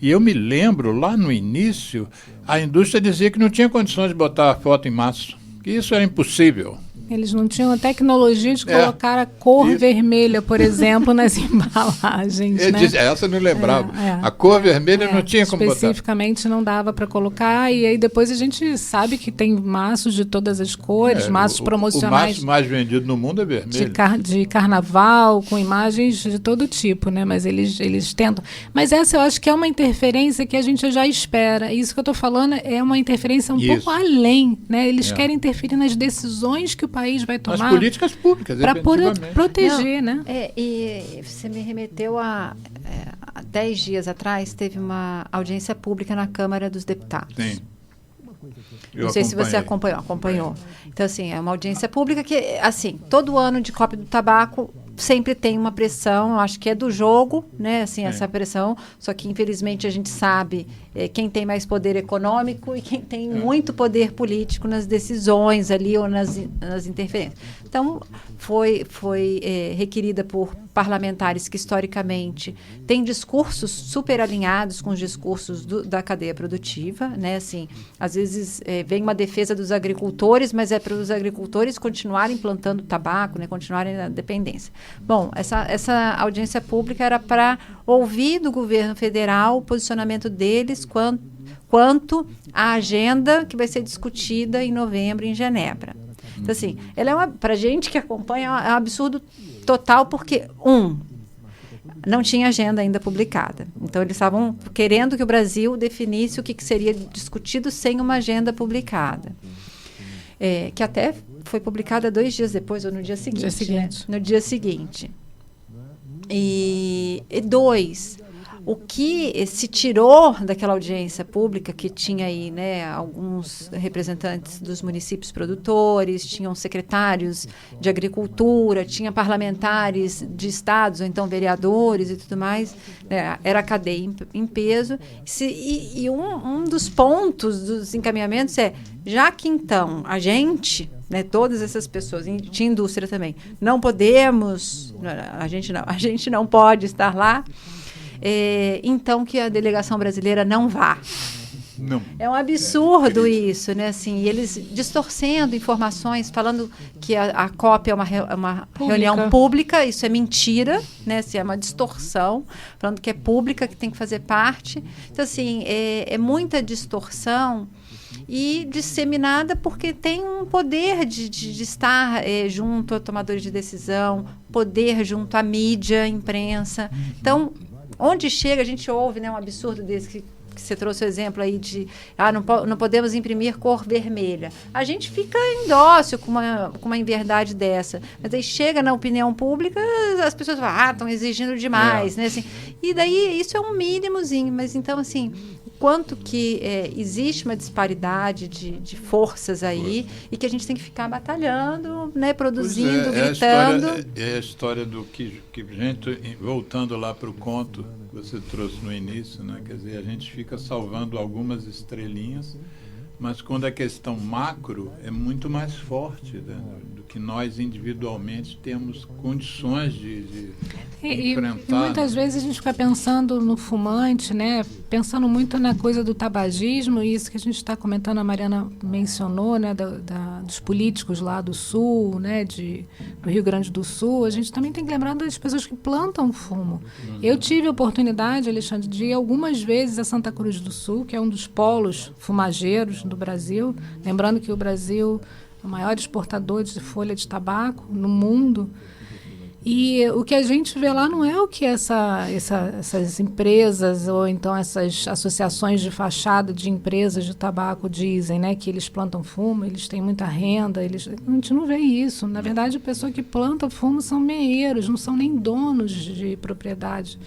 E eu me lembro, lá no início, a indústria dizia que não tinha condições de botar a foto em massa, que isso era impossível. Eles não tinham a tecnologia de colocar a cor vermelha, por exemplo, nas embalagens. Né? Essa eu não lembrava. A cor vermelha não tinha como botar. Especificamente não dava para colocar. E aí depois a gente sabe que tem maços de todas as cores, maços promocionais. O maço mais vendido no mundo é vermelho. De carnaval, com imagens de todo tipo, né? Mas eles tentam. Mas essa eu acho que é uma interferência que a gente já espera. Isso que eu estou falando é uma interferência um pouco além. Né? Eles querem interferir nas decisões que o país vai tomar. As políticas públicas, para proteger, não, né? E você me remeteu há 10 dias atrás, teve uma audiência pública na Câmara dos Deputados. Sim. Não sei se você acompanhou. Então, assim, é uma audiência pública que, assim, todo ano de COP do tabaco sempre tem uma pressão, eu acho que é do jogo, né, assim, essa pressão, só que infelizmente a gente sabe quem tem mais poder econômico e quem tem muito poder político nas decisões ali ou nas interferências. Então, foi requerida por parlamentares que historicamente têm discursos super alinhados com os discursos da cadeia produtiva, né, assim, às vezes vem uma defesa dos agricultores, mas é para os agricultores continuarem plantando tabaco, né, continuarem na dependência. Bom, essa audiência pública era para ouvir do governo federal o posicionamento deles quanto à agenda que vai ser discutida em novembro em Genebra. Então, assim, ela para a gente que acompanha, é um absurdo total, porque, não tinha agenda ainda publicada. Então, eles estavam querendo que o Brasil definisse o que seria discutido sem uma agenda publicada. Que até foi publicada 2 dias depois, ou no dia seguinte. Né? No dia seguinte. E 2, o que se tirou daquela audiência pública, que tinha aí, né, alguns representantes dos municípios produtores, tinham secretários de agricultura, tinha parlamentares de estados, ou então vereadores e tudo mais, né, era a cadeia em peso. E um dos pontos dos encaminhamentos já que então a gente, né, todas essas pessoas, tinha indústria também, não podemos, a gente não pode estar lá, então que a delegação brasileira não vá. Não. É um absurdo isso, né? Assim, e eles distorcendo informações, falando que a COP é uma reunião pública, isso é mentira, né? Assim, é uma distorção, falando que é pública, que tem que fazer parte. Então, assim, é muita distorção e disseminada porque tem um poder de estar junto a tomadores de decisão, poder junto à mídia, à imprensa. Então, onde chega, a gente ouve, né, um absurdo desse que você trouxe o exemplo aí de não podemos imprimir cor vermelha. A gente fica indócil com uma inverdade dessa. Mas aí chega na opinião pública, as pessoas falam, estão exigindo demais, né? Assim, e daí isso é um mínimozinho, mas então, assim, quanto que existe uma disparidade de forças aí e que a gente tem que ficar batalhando, né, produzindo, gritando. É a história do que gente, voltando lá para o conto que você trouxe no início, né? Quer dizer, a gente fica salvando algumas estrelinhas mas quando a questão macro é muito mais forte, né, do que nós individualmente temos condições de enfrentar. E muitas vezes a gente fica pensando no fumante, né? Pensando muito na coisa do tabagismo, e isso que a gente está comentando, a Mariana mencionou, né? Dos políticos lá do Sul, né? Do Rio Grande do Sul. A gente também tem que lembrar das pessoas que plantam fumo. Eu tive a oportunidade, Alexandre, de ir algumas vezes a Santa Cruz do Sul, que é um dos polos fumageiros do Brasil. Lembrando que o Brasil é o maior exportador de folha de tabaco no mundo. E o que a gente vê lá não é o que essas empresas ou então essas associações de fachada de empresas de tabaco dizem, né? Que eles plantam fumo, eles têm muita renda. A gente não vê isso. Na verdade, a pessoa que planta fumo são meeiros, não são nem donos de propriedade.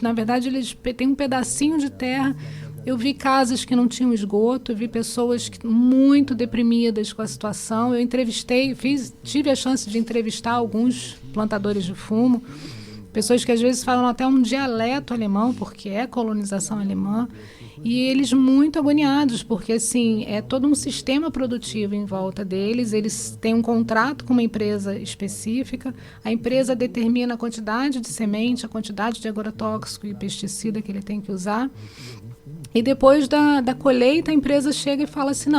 Na verdade, eles têm um pedacinho de terra. Eu vi casas que não tinham esgoto, eu vi pessoas muito deprimidas com a situação. Eu entrevistei, tive a chance de entrevistar alguns plantadores de fumo, pessoas que às vezes falam até um dialeto alemão, porque é colonização alemã, e eles muito agoniados, porque assim, é todo um sistema produtivo em volta deles. Eles têm um contrato com uma empresa específica, a empresa determina a quantidade de semente, a quantidade de agrotóxico e pesticida que ele tem que usar. E depois da colheita, a empresa chega e fala assim,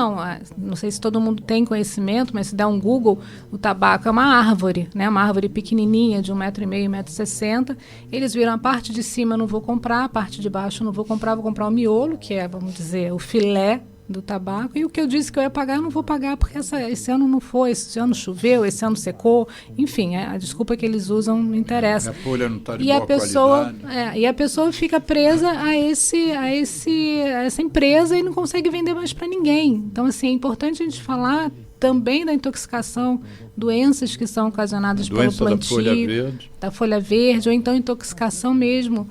não sei se todo mundo tem conhecimento, mas se der um Google, o tabaco é uma árvore, né? Uma árvore pequenininha, de 1,5 m, 1,60 m. Eles viram a parte de cima, não vou comprar, a parte de baixo não vou comprar o miolo, que é, vamos dizer, o filé do tabaco, e o que eu disse que eu ia pagar, eu não vou pagar, porque esse ano não foi, esse ano choveu, esse ano secou, enfim, a desculpa que eles usam não interessa. A folha não está de boa qualidade. E a pessoa fica presa a essa empresa e não consegue vender mais para ninguém. Então, assim, é importante a gente falar também da intoxicação, doenças que são ocasionadas pelo plantio, da folha verde, ou então intoxicação mesmo,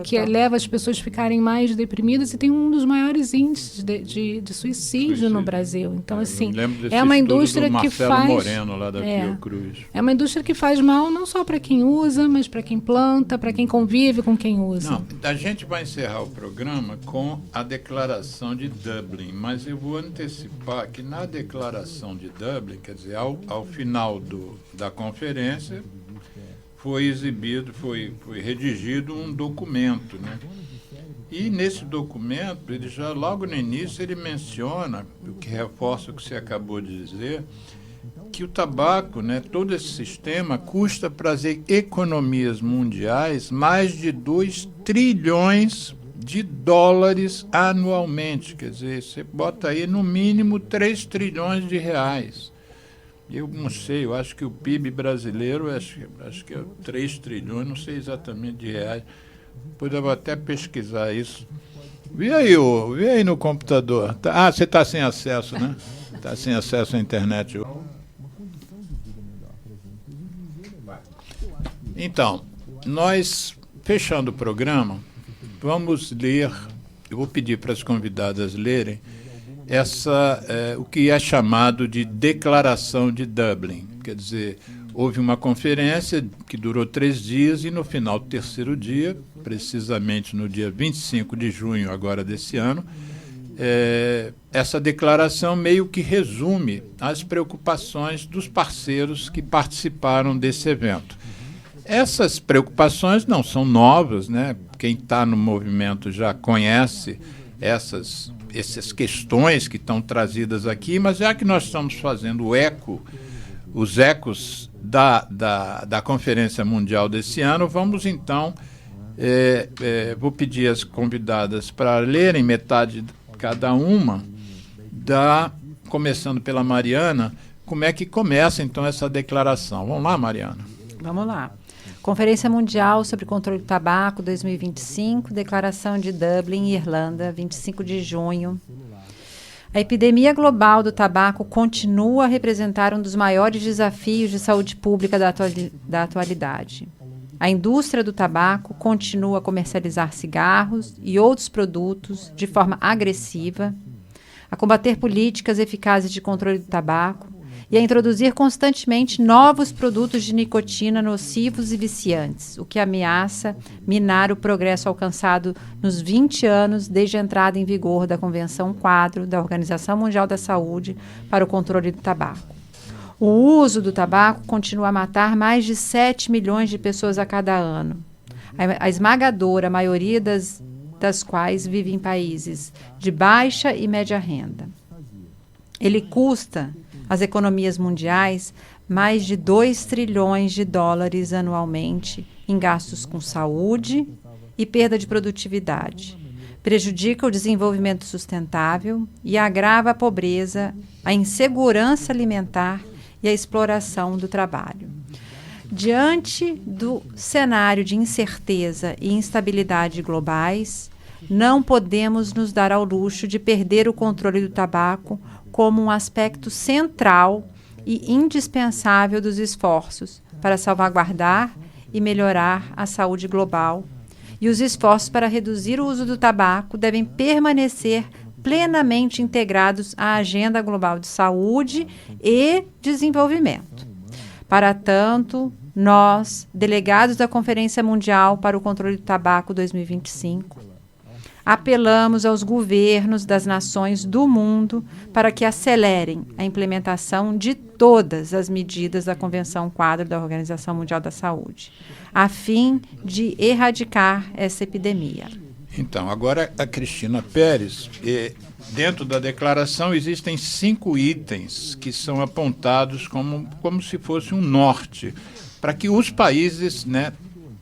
que leva as pessoas a ficarem mais deprimidas, e tem um dos maiores índices de suicídio no Brasil. Então, assim, é uma indústria que faz... Moreno, lá da Fiocruz. É uma indústria que faz mal não só para quem usa, mas para quem planta, para quem convive com quem usa. Não, a gente vai encerrar o programa com a declaração de Dublin, mas eu vou antecipar que na declaração de Dublin, quer dizer, ao final da conferência, foi redigido um documento, né? E nesse documento, ele já logo no início, ele menciona, o que reforça o que você acabou de dizer, que o tabaco, né, todo esse sistema, custa para as economias mundiais mais de 2 trilhões de dólares anualmente. Quer dizer, você bota aí no mínimo 3 trilhões de reais. Eu não sei, eu acho que o PIB brasileiro, acho que é 3 trilhões, não sei exatamente de reais. Depois eu vou até pesquisar isso. Vê aí no computador. Você está sem acesso, né? Está sem acesso à internet. Então, nós, fechando o programa, vamos ler, eu vou pedir para as convidadas lerem, o que é chamado de Declaração de Dublin. Quer dizer, houve uma conferência que durou 3 dias e no final do 3º dia, precisamente no dia 25 de junho agora desse ano, essa declaração meio que resume as preocupações dos parceiros que participaram desse evento. Essas preocupações não são novas, né? Quem está no movimento já conhece essas questões que estão trazidas aqui, mas já que nós estamos fazendo os ecos da Conferência Mundial desse ano, vamos então, vou pedir às convidadas para lerem metade cada uma, começando pela Mariana, como é que começa então essa declaração. Vamos lá, Mariana? Vamos lá. Conferência Mundial sobre Controle do Tabaco 2025, Declaração de Dublin, Irlanda, 25 de junho. A epidemia global do tabaco continua a representar um dos maiores desafios de saúde pública da atualidade. A indústria do tabaco continua a comercializar cigarros e outros produtos de forma agressiva, a combater políticas eficazes de controle do tabaco e a introduzir constantemente novos produtos de nicotina nocivos e viciantes, o que ameaça minar o progresso alcançado nos 20 anos desde a entrada em vigor da Convenção Quadro da Organização Mundial da Saúde para o Controle do Tabaco. O uso do tabaco continua a matar mais de 7 milhões de pessoas a cada ano. A esmagadora maioria das quais vive em países de baixa e média renda. Ele custa às economias mundiais mais de 2 trilhões de dólares anualmente em gastos com saúde e perda de produtividade. Prejudica o desenvolvimento sustentável e agrava a pobreza, a insegurança alimentar e a exploração do trabalho. Diante do cenário de incerteza e instabilidade globais, não podemos nos dar ao luxo de perder o controle do tabaco como um aspecto central e indispensável dos esforços para salvaguardar e melhorar a saúde global. E os esforços para reduzir o uso do tabaco devem permanecer plenamente integrados à Agenda Global de Saúde e Desenvolvimento. Para tanto, nós, delegados da Conferência Mundial para o Controle do Tabaco 2025, apelamos aos governos das nações do mundo para que acelerem a implementação de todas as medidas da Convenção Quadro da Organização Mundial da Saúde, a fim de erradicar essa epidemia. Então, agora a Cristina Pérez, dentro da declaração existem 5 itens que são apontados como se fosse um norte, para que os países, né,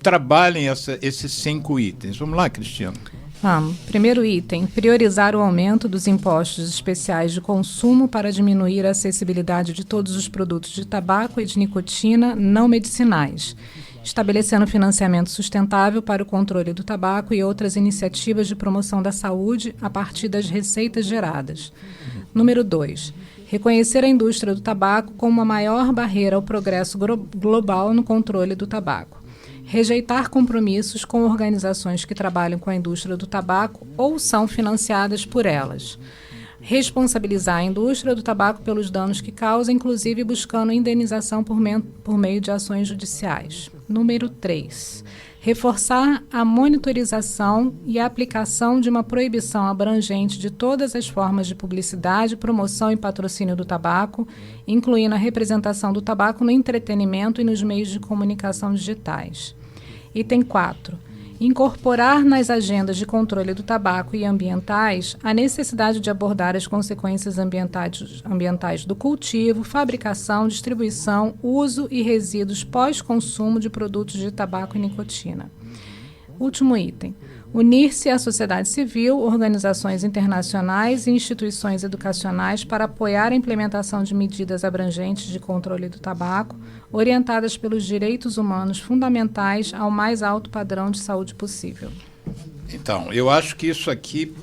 trabalhem esses 5 itens. Vamos lá, Cristina. Vamos. Primeiro item, priorizar o aumento dos impostos especiais de consumo para diminuir a acessibilidade de todos os produtos de tabaco e de nicotina não medicinais, estabelecendo financiamento sustentável para o controle do tabaco e outras iniciativas de promoção da saúde a partir das receitas geradas. Número 2. Reconhecer a indústria do tabaco como uma maior barreira ao progresso global no controle do tabaco. Rejeitar compromissos com organizações que trabalham com a indústria do tabaco ou são financiadas por elas. Responsabilizar a indústria do tabaco pelos danos que causa, inclusive buscando indenização por meio de ações judiciais. Número 3. Reforçar a monitorização e a aplicação de uma proibição abrangente de todas as formas de publicidade, promoção e patrocínio do tabaco, incluindo a representação do tabaco no entretenimento e nos meios de comunicação digitais. Item 4. Incorporar nas agendas de controle do tabaco e ambientais a necessidade de abordar as consequências ambientais do cultivo, fabricação, distribuição, uso e resíduos pós-consumo de produtos de tabaco e nicotina. Último item. Unir-se à sociedade civil, organizações internacionais e instituições educacionais para apoiar a implementação de medidas abrangentes de controle do tabaco, orientadas pelos direitos humanos fundamentais ao mais alto padrão de saúde possível. Então, eu acho que isso aqui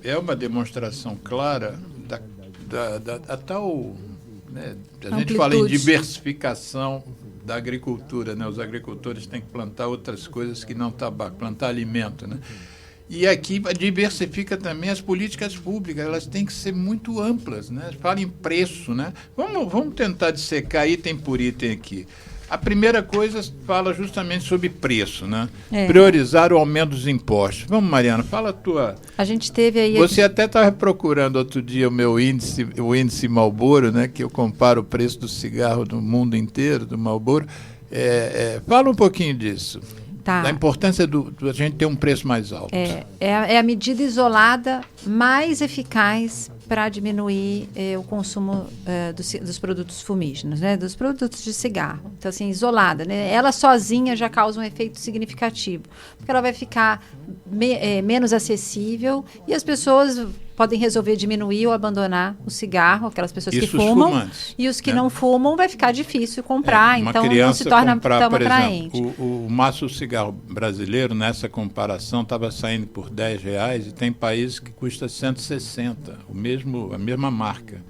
é uma demonstração clara da tal... Né, a gente fala em diversificação da agricultura, né? Os agricultores têm que plantar outras coisas que não tabaco, plantar alimento, né? E aqui diversifica também as políticas públicas, elas têm que ser muito amplas, né? Fala em preço, né? Vamos tentar dissecar item por item aqui. A primeira coisa fala justamente sobre preço, né? Priorizar o aumento dos impostos. Vamos, Mariana, fala a tua... A gente teve aí... Você até estava procurando outro dia o índice Marlboro, né? Que eu comparo o preço do cigarro do mundo inteiro, do Marlboro. Fala um pouquinho disso. Tá. Da importância do a gente ter um preço mais alto. É a medida isolada mais eficaz para diminuir o consumo dos produtos fumígenos, né, dos produtos de cigarro. Então, assim, isolada, né? Ela sozinha já causa um efeito significativo, porque ela vai ficar menos acessível e as pessoas podem resolver diminuir ou abandonar o cigarro, aquelas pessoas que fumam, fumantes, e os que não fumam vai ficar difícil comprar, então não se torna tão atraente. O maço cigarro brasileiro, nessa comparação, estava saindo por R$10 e tem países que custa 160, a mesma marca,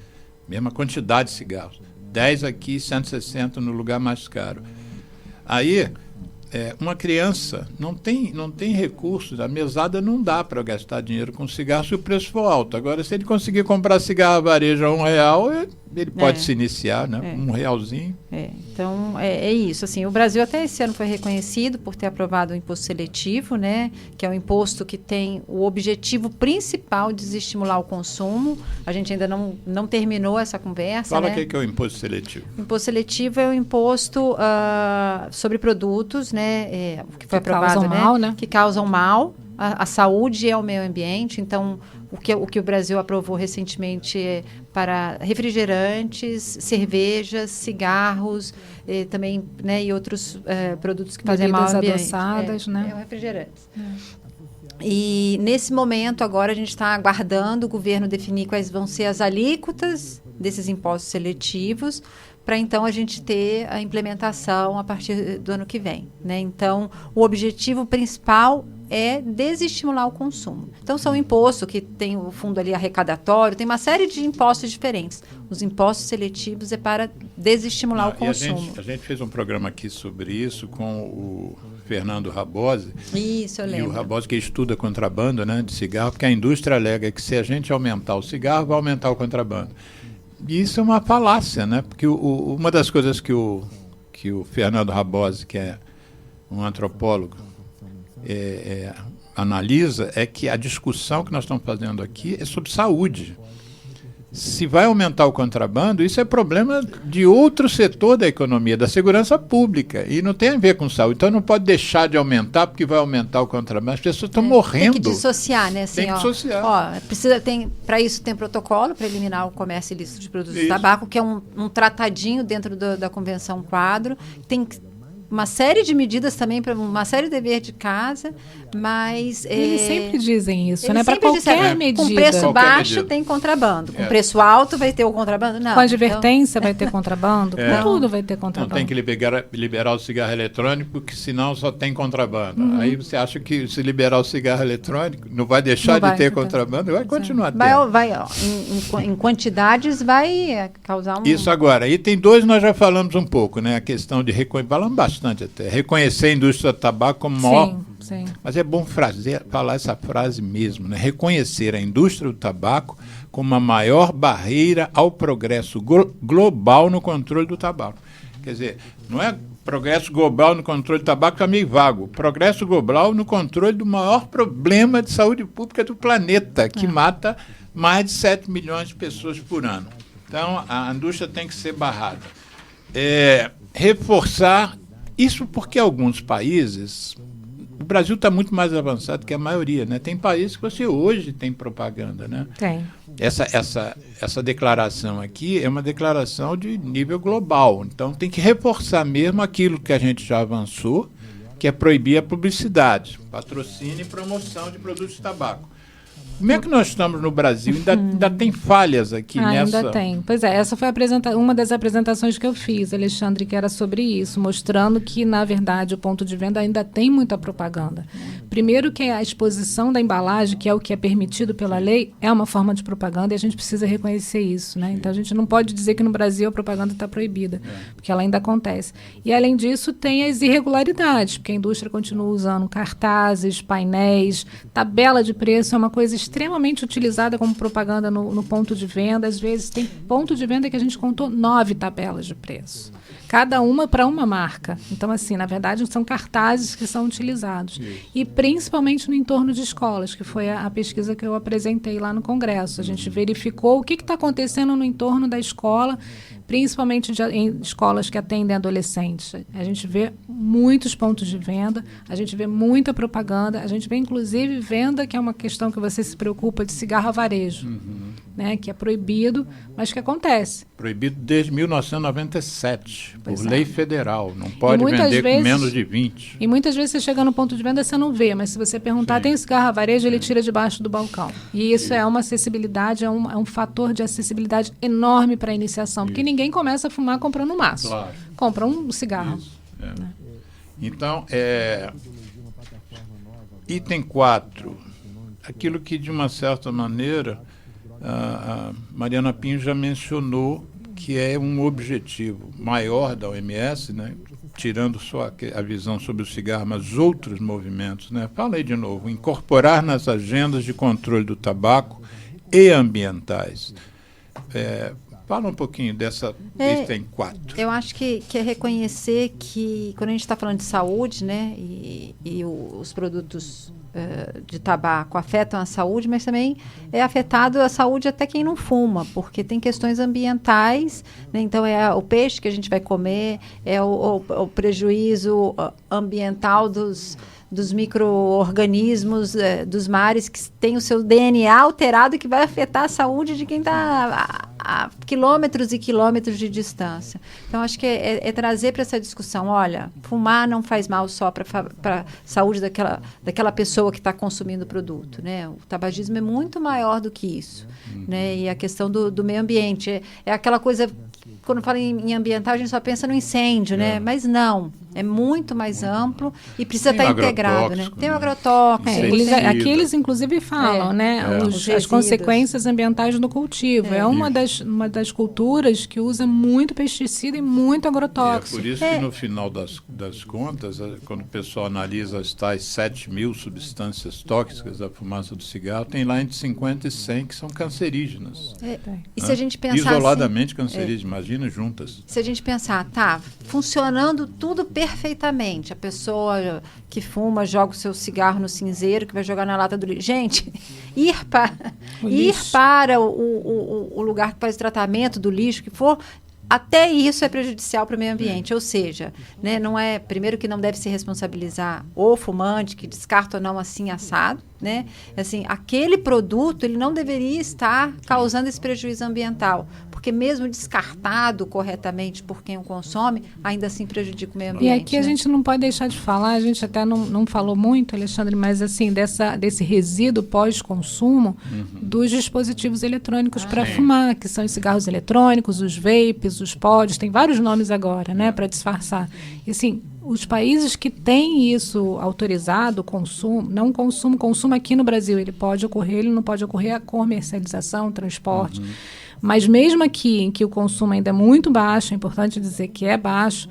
mesma quantidade de cigarros. 10 aqui, 160 no lugar mais caro. Aí, uma criança não tem recursos, a mesada não dá para gastar dinheiro com cigarro se o preço for alto. Agora, se ele conseguir comprar cigarro a varejo a R$1, ele pode se iniciar, né? R$1. Então, é isso. Assim, o Brasil até esse ano foi reconhecido por ter aprovado o imposto seletivo, né? Que é um imposto que tem o objetivo principal de desestimular o consumo. A gente ainda não terminou essa conversa. Fala né? o que é o imposto seletivo. O imposto seletivo é o imposto sobre produtos, né? Que foi aprovado, causam mal, né? Que causam mal à saúde e ao meio ambiente. Então, o que o Brasil aprovou recentemente é para refrigerantes, cervejas, cigarros, também, né, e outros produtos que fazem mal ao ambiente. Adoçadas, né? Refrigerantes. E nesse momento agora a gente está aguardando o governo definir quais vão ser as alíquotas desses impostos seletivos, para então a gente ter a implementação a partir do ano que vem, né? Então, o objetivo principal é desestimular o consumo. Então, são impostos que tem o fundo ali arrecadatório, tem uma série de impostos diferentes. Os impostos seletivos é para desestimular o consumo. A gente fez um programa aqui sobre isso com o Fernando Rabosi. Isso, eu lembro. E o Rabosi que estuda contrabando, né, de cigarro, porque a indústria alega que se a gente aumentar o cigarro, vai aumentar o contrabando. E isso é uma falácia, né? Porque uma das coisas que o Fernando Rabosi, que é um antropólogo, analisa é que a discussão que nós estamos fazendo aqui é sobre saúde. Se vai aumentar o contrabando, isso é problema de outro setor da economia, da segurança pública, e não tem a ver com saúde. Então não pode deixar de aumentar porque vai aumentar o contrabando. As pessoas estão morrendo. Tem que dissociar, né? Assim, tem que dissociar. Para isso tem protocolo para eliminar o comércio ilícito de produtos de tabaco, que é um tratadinho dentro da Convenção Quadro. Tem uma série de medidas também, para uma série de dever de casa, mas... Eles sempre dizem isso, né? Para qualquer medida. Com preço baixo tem contrabando, com preço alto vai ter o contrabando? Não. Com advertência vai ter contrabando, com tudo vai ter contrabando. Não tem que liberar o cigarro eletrônico, porque senão só tem contrabando. Aí você acha que se liberar o cigarro eletrônico, não vai deixar de ter contrabando? Vai continuar tendo. Em quantidades vai causar um... Isso agora. Item 2 nós já falamos um pouco, né? A questão de falamos bastante até. Reconhecer a indústria do tabaco como maior... Sim. Mas é bom falar essa frase mesmo, né? Reconhecer a indústria do tabaco como a maior barreira ao progresso global no controle do tabaco. Quer dizer, não é progresso global no controle do tabaco, é meio vago. Progresso global no controle do maior problema de saúde pública do planeta, que mata mais de 7 milhões de pessoas por ano. Então, a indústria tem que ser barrada. Reforçar isso porque alguns países... O Brasil está muito mais avançado que a maioria, né? Tem países que você hoje tem propaganda, né? Tem. Essa declaração aqui é uma declaração de nível global. Então tem que reforçar mesmo aquilo que a gente já avançou, que é proibir a publicidade, patrocínio e promoção de produtos de tabaco. Como é que nós estamos no Brasil? Ainda tem falhas aqui nessa... Ainda tem. Pois é, essa foi uma das apresentações que eu fiz, Alexandre, que era sobre isso, mostrando que, na verdade, o ponto de venda ainda tem muita propaganda. Primeiro que a exposição da embalagem, que é o que é permitido pela lei, é uma forma de propaganda e a gente precisa reconhecer isso, né? Então, a gente não pode dizer que no Brasil a propaganda está proibida, porque ela ainda acontece. E, além disso, tem as irregularidades, porque a indústria continua usando cartazes, painéis, tabela de preço, é uma coisa extremamente utilizada como propaganda no ponto de venda. Às vezes tem ponto de venda que a gente contou 9 tabelas de preço. Cada uma para uma marca. Então, assim, na verdade, são cartazes que são utilizados. E principalmente no entorno de escolas, que foi a pesquisa que eu apresentei lá no Congresso. A gente verificou o que está acontecendo no entorno da escola, principalmente em escolas que atendem adolescentes. A gente vê muitos pontos de venda, a gente vê muita propaganda, a gente vê, inclusive, venda, que é uma questão que você se preocupa, de cigarro a varejo, né, que é proibido, mas que acontece. Proibido desde 1997, por lei federal. Não pode vender com menos de 20. E muitas vezes você chega no ponto de venda e você não vê, mas se você perguntar, tem cigarro a varejo, ele tira debaixo do balcão. E isso é uma acessibilidade, é um fator de acessibilidade enorme para a iniciação, porque ninguém começa a fumar comprando um maço. Claro. Compra um cigarro. Né? Então, item 4, aquilo que, de uma certa maneira, a Mariana Pinho já mencionou, que é um objetivo maior da OMS, né? Tirando só a visão sobre o cigarro, mas outros movimentos, né? Fala aí de novo, incorporar nas agendas de controle do tabaco e ambientais. Fala um pouquinho dessa item 4. Eu acho que é reconhecer que quando a gente está falando de saúde, né, e os produtos de tabaco afetam a saúde, mas também é afetado a saúde até quem não fuma, porque tem questões ambientais, né, então é o peixe que a gente vai comer, é o prejuízo ambiental dos micro-organismos dos mares que tem o seu DNA alterado, que vai afetar a saúde de quem está a quilômetros e quilômetros de distância. Então, acho que é trazer para essa discussão, olha, fumar não faz mal só para a saúde daquela pessoa que está consumindo o produto, né? O tabagismo é muito maior do que isso, né? E a questão do meio ambiente, é aquela coisa... Quando fala em ambiental, a gente só pensa no incêndio, né? Mas não, é muito mais amplo e precisa estar integrado, né? Tem o agrotóxico. Aqui eles, inclusive, falam, né? As consequências ambientais do cultivo. É uma das culturas que usa muito pesticida e muito agrotóxico. É por isso que, no final das contas, quando o pessoal analisa as tais 7.000 substâncias tóxicas da fumaça do cigarro, tem lá entre 50 e 100 que são cancerígenas. E se a gente pensar isoladamente cancerígenas, imagina juntas. Se a gente pensar, tá, funcionando tudo perfeitamente, a pessoa que fuma joga o seu cigarro no cinzeiro, que vai jogar na lata do lixo. Gente, ir para o lugar que faz tratamento do lixo, que for, até isso é prejudicial para o meio ambiente. Ou seja, né, não é, primeiro que não deve se responsabilizar o fumante, que descarta ou não assim assado, né? Assim, aquele produto ele não deveria estar causando esse prejuízo ambiental, porque mesmo descartado corretamente por quem o consome, ainda assim prejudica o meio ambiente. E aqui a gente não pode deixar de falar, a gente até não falou muito, Alexandre, mas assim, desse resíduo pós-consumo dos dispositivos eletrônicos para fumar, que são os cigarros eletrônicos, os vapes, os pods, tem vários nomes agora, né, para disfarçar. E assim, os países que têm isso autorizado, consumo aqui no Brasil, ele pode ocorrer, ele não pode ocorrer a comercialização, transporte. Mas mesmo aqui, em que o consumo ainda é muito baixo, é importante dizer que é baixo,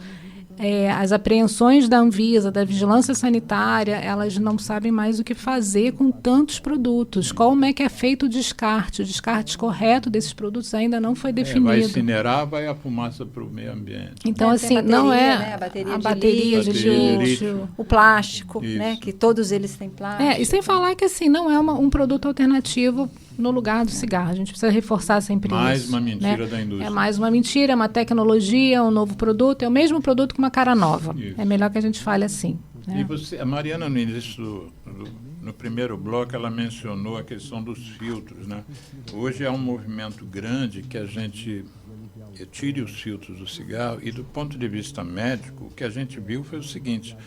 as apreensões da Anvisa, da Vigilância Sanitária, elas não sabem mais o que fazer com tantos produtos. Como é que é feito o descarte correto desses produtos ainda não foi definido. Vai incinerar, vai a fumaça para o meio ambiente. Então, assim, bateria, não é né? A bateria de lixo, o plástico, né? Que todos eles têm plástico. E sem falar que assim, não é um produto alternativo no lugar do cigarro. A gente precisa reforçar sempre isso. Mais uma mentira da indústria. É mais uma mentira, é uma tecnologia, um novo produto. É o mesmo produto com uma cara nova. Isso. É melhor que a gente fale assim. Né? E a Mariana, no início, no primeiro bloco, ela mencionou a questão dos filtros, né? Hoje é um movimento grande que a gente tire os filtros do cigarro e, do ponto de vista médico, o que a gente viu foi o seguinte: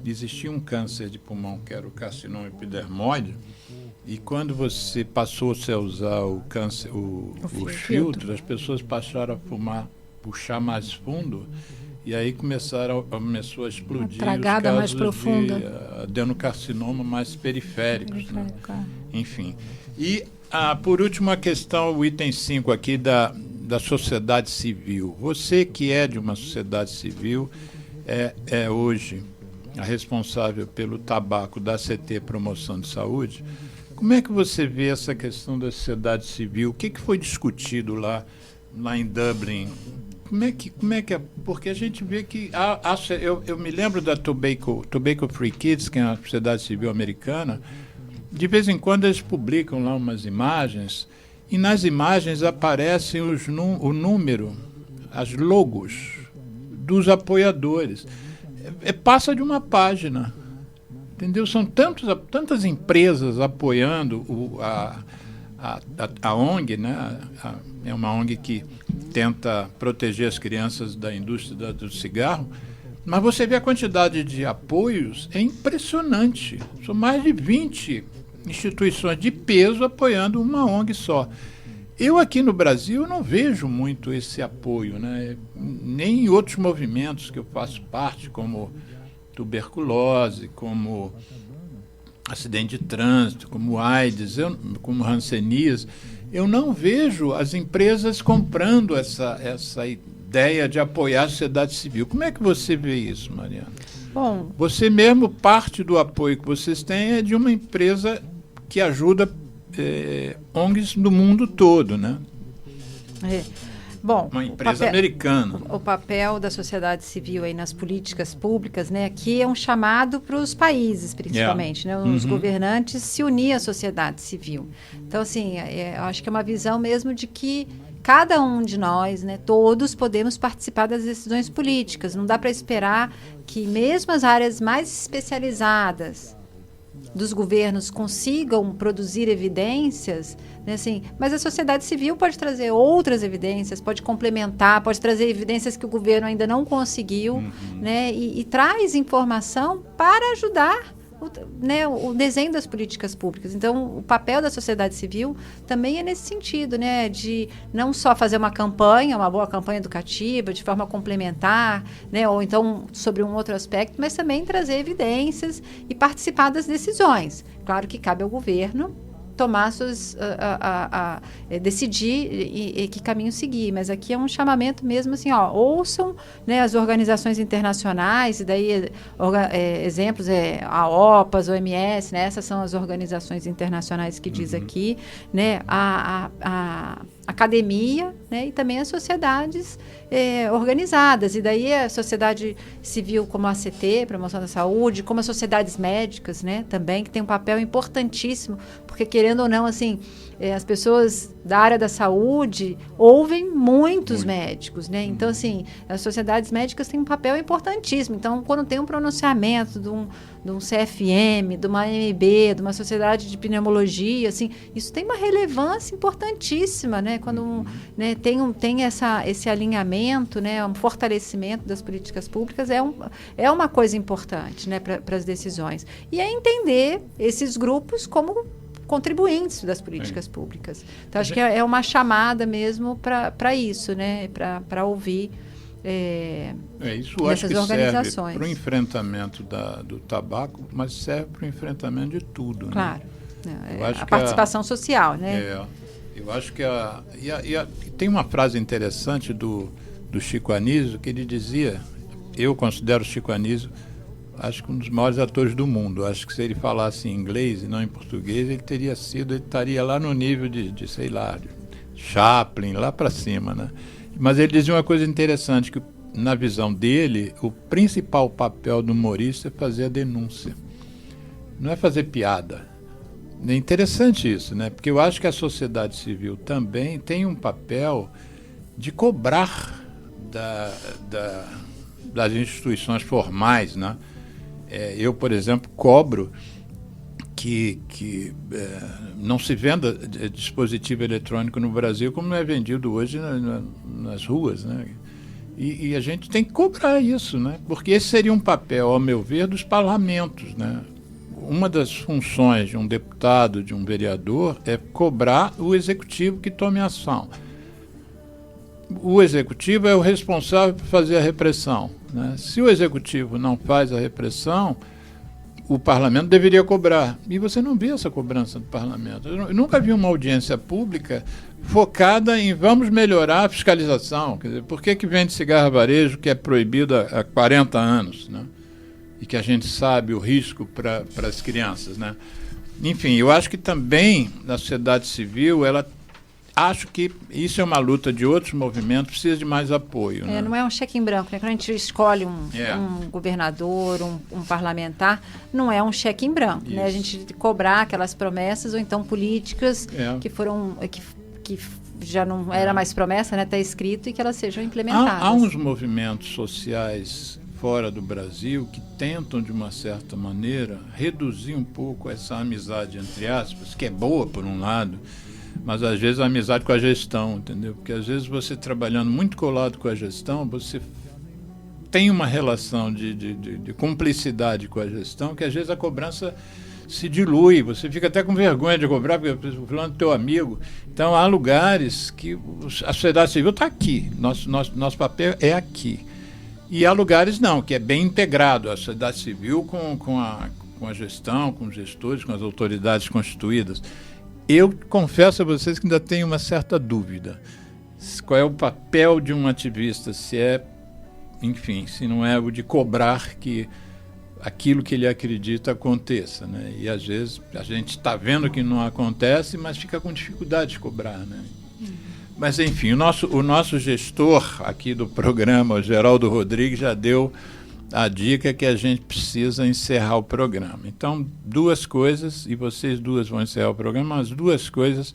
existia um câncer de pulmão, que era o carcinoma epidermoide, e quando você passou a usar os filtros, as pessoas passaram a puxar mais fundo, e aí começou a explodir tragada os casos mais profunda de adenocarcinoma mais periféricos. Né? Enfim. E, por último, a questão, o item 5 aqui da sociedade civil. Você que é de uma sociedade civil, é hoje a responsável pelo tabaco da CT Promoção de Saúde. Como é que você vê essa questão da sociedade civil? O que foi discutido lá em Dublin? Como é que é? Porque a gente vê que... eu me lembro da Tobacco Free Kids, que é uma sociedade civil americana. De vez em quando eles publicam lá umas imagens, e nas imagens aparecem o número, as logos dos apoiadores. Passa de uma página. Entendeu? São tantas empresas apoiando a ONG, né? É uma ONG que tenta proteger as crianças da indústria do cigarro, mas você vê a quantidade de apoios, é impressionante. São mais de 20 instituições de peso apoiando uma ONG só. Eu aqui no Brasil não vejo muito esse apoio, né? Nem em outros movimentos que eu faço parte, como tuberculose, como acidente de trânsito, como AIDS, como hanseníase. Eu não vejo as empresas comprando essa ideia de apoiar a sociedade civil. Como é que você vê isso, Mariana? Bom, você mesmo, parte do apoio que vocês têm é de uma empresa que ajuda ONGs do mundo todo, né? Bom, uma empresa americana. O papel da sociedade civil aí nas políticas públicas, né? Aqui é um chamado para os países, principalmente, né? Os governantes se unir à sociedade civil. Então, assim, eu acho que é uma visão mesmo de que cada um de nós, né, todos podemos participar das decisões políticas. Não dá para esperar que mesmo as áreas mais especializadas dos governos consigam produzir evidências, né, assim, mas a sociedade civil pode trazer outras evidências, pode complementar, pode trazer evidências que o governo ainda não conseguiu, né, e traz informação para ajudar o desenho das políticas públicas. Então, o papel da sociedade civil também é nesse sentido, né, de não só fazer uma campanha, uma boa campanha educativa, de forma complementar, né, ou então sobre um outro aspecto, mas também trazer evidências e participar das decisões. Claro que cabe ao governo tomar suas, decidir e que caminho seguir, mas aqui é um chamamento mesmo assim, ouçam, né, as organizações internacionais, e daí exemplos a OPAS, OMS, né, essas são as organizações internacionais que diz aqui, né, a academia, né, e também as sociedades organizadas, e daí a sociedade civil como a ACT, Promoção da Saúde, como as sociedades médicas, né, também, que tem um papel importantíssimo, porque querendo ou não, assim, as pessoas da área da saúde ouvem muitos médicos, né? Então, assim, as sociedades médicas têm um papel importantíssimo. Então, quando tem um pronunciamento de um CFM, de uma AMB, de uma sociedade de pneumologia, assim, isso tem uma relevância importantíssima, né? Quando tem esse alinhamento, né? Um fortalecimento das políticas públicas é uma coisa importante, né? Para as decisões. E é entender esses grupos como contribuintes das políticas públicas. Então, acho que é uma chamada mesmo para isso, né? Para ouvir isso acho que organizações. Serve para o enfrentamento do tabaco, mas serve para o enfrentamento de tudo. Claro. Né? A participação social, né? Eu acho que tem uma frase interessante do Chico Anísio, que ele dizia, eu considero o Chico Anísio acho que um dos maiores atores do mundo. Acho que se ele falasse em inglês e não em português, ele estaria lá no nível de sei lá, de Chaplin, lá para cima, né? Mas ele dizia uma coisa interessante, que na visão dele, o principal papel do humorista é fazer a denúncia. Não é fazer piada. É interessante isso, né? Porque eu acho que a sociedade civil também tem um papel de cobrar das instituições formais, né? Eu, por exemplo, cobro que não se venda dispositivo eletrônico no Brasil como é vendido hoje nas ruas, né? E a gente tem que cobrar isso, né? Porque esse seria um papel, ao meu ver, dos parlamentos, né? Uma das funções de um deputado, de um vereador, é cobrar o executivo que tome ação. O executivo é o responsável por fazer a repressão, né? Se o executivo não faz a repressão, o parlamento deveria cobrar. E você não vê essa cobrança do parlamento. Eu nunca vi uma audiência pública focada em vamos melhorar a fiscalização. Quer dizer, por que vende cigarro a varejo que é proibido há 40 anos, né? E que a gente sabe o risco para as crianças, né? Enfim, eu acho que também na sociedade civil, acho que isso é uma luta de outros movimentos, precisa de mais apoio. Né? Não é um cheque em branco, né? Quando a gente escolhe um governador, um parlamentar, não é um cheque em branco, né? A gente cobrar aquelas promessas ou então políticas que foram que já não era mais promessa, né? Está escrito, e que elas sejam implementadas. Há uns movimentos sociais fora do Brasil que tentam, de uma certa maneira, reduzir um pouco essa amizade, entre aspas, que é boa por um lado, mas às vezes a amizade com a gestão, entendeu? Porque às vezes você trabalhando muito colado com a gestão, você tem uma relação de cumplicidade com a gestão, que às vezes a cobrança se dilui, você fica até com vergonha de cobrar, porque o fulano é teu amigo. Então há lugares que a sociedade civil está aqui, nosso papel é aqui. E há lugares não, que é bem integrado, a sociedade civil com a gestão, com os gestores, com as autoridades constituídas. Eu confesso a vocês que ainda tenho uma certa dúvida. Qual é o papel de um ativista? Se não é o de cobrar que aquilo que ele acredita aconteça, né? E às vezes a gente está vendo que não acontece, mas fica com dificuldade de cobrar, né? Mas, enfim, o nosso gestor aqui do programa, o Geraldo Rodrigues, já deu a dica que a gente precisa encerrar o programa. Então, duas coisas, e vocês duas vão encerrar o programa, as duas coisas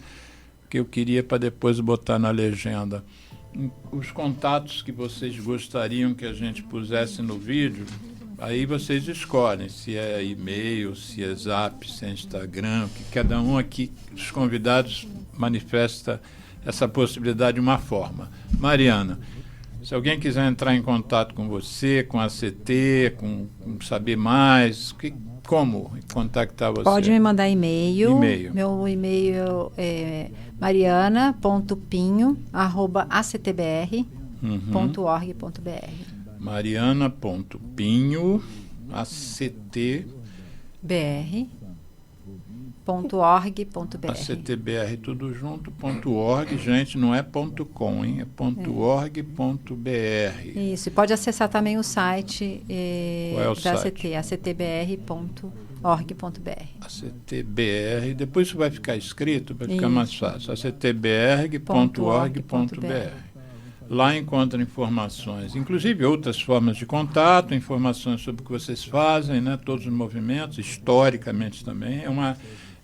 que eu queria para depois botar na legenda. Os contatos que vocês gostariam que a gente pusesse no vídeo, aí vocês escolhem se é e-mail, se é Zap, se é Instagram, que cada um aqui, os convidados, manifesta essa possibilidade de uma forma. Mariana, se alguém quiser entrar em contato com você, com a CT, com saber mais, como contactar você? Pode me mandar e-mail. Meu e-mail é mariana.pinho@actbr.org.br. mariana.pinho@actbr.org.br. ACTBR tudo junto, .org, gente, não é .com, hein? É .org.br. Isso, e pode acessar também o site Qual é o da site? ACT, actbr.org.br. ACTBR, depois isso vai ficar escrito, vai ficar Isso. mais fácil. actbr.org.br. Lá encontra informações, inclusive outras formas de contato, informações sobre o que vocês fazem, né, todos os movimentos, historicamente também. É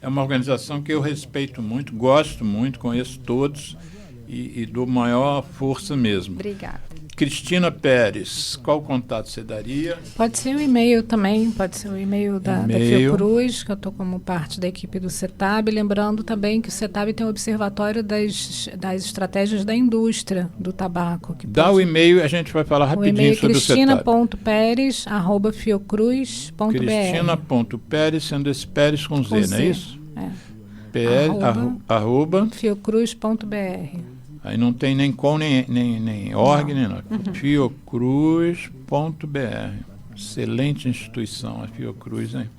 uma organização que eu respeito muito, gosto muito, conheço todos e dou maior força mesmo. Obrigada. Cristina Pérez, qual contato você daria? Pode ser o e-mail também, pode ser o e-mail da Fiocruz, que eu estou como parte da equipe do CETAB. Lembrando também que o CETAB tem um observatório das estratégias da indústria do tabaco. Dá o e-mail, a gente vai falar rapidinho sobre o CETAB. cristina.peres@fiocruz.br. Cristina.Pérez, sendo esse Pérez com Z, não é isso? É. Arroba fiocruz.br. Aí não tem nem com, nem org, nem nada. Fiocruz.br. Excelente instituição, a Fiocruz, hein?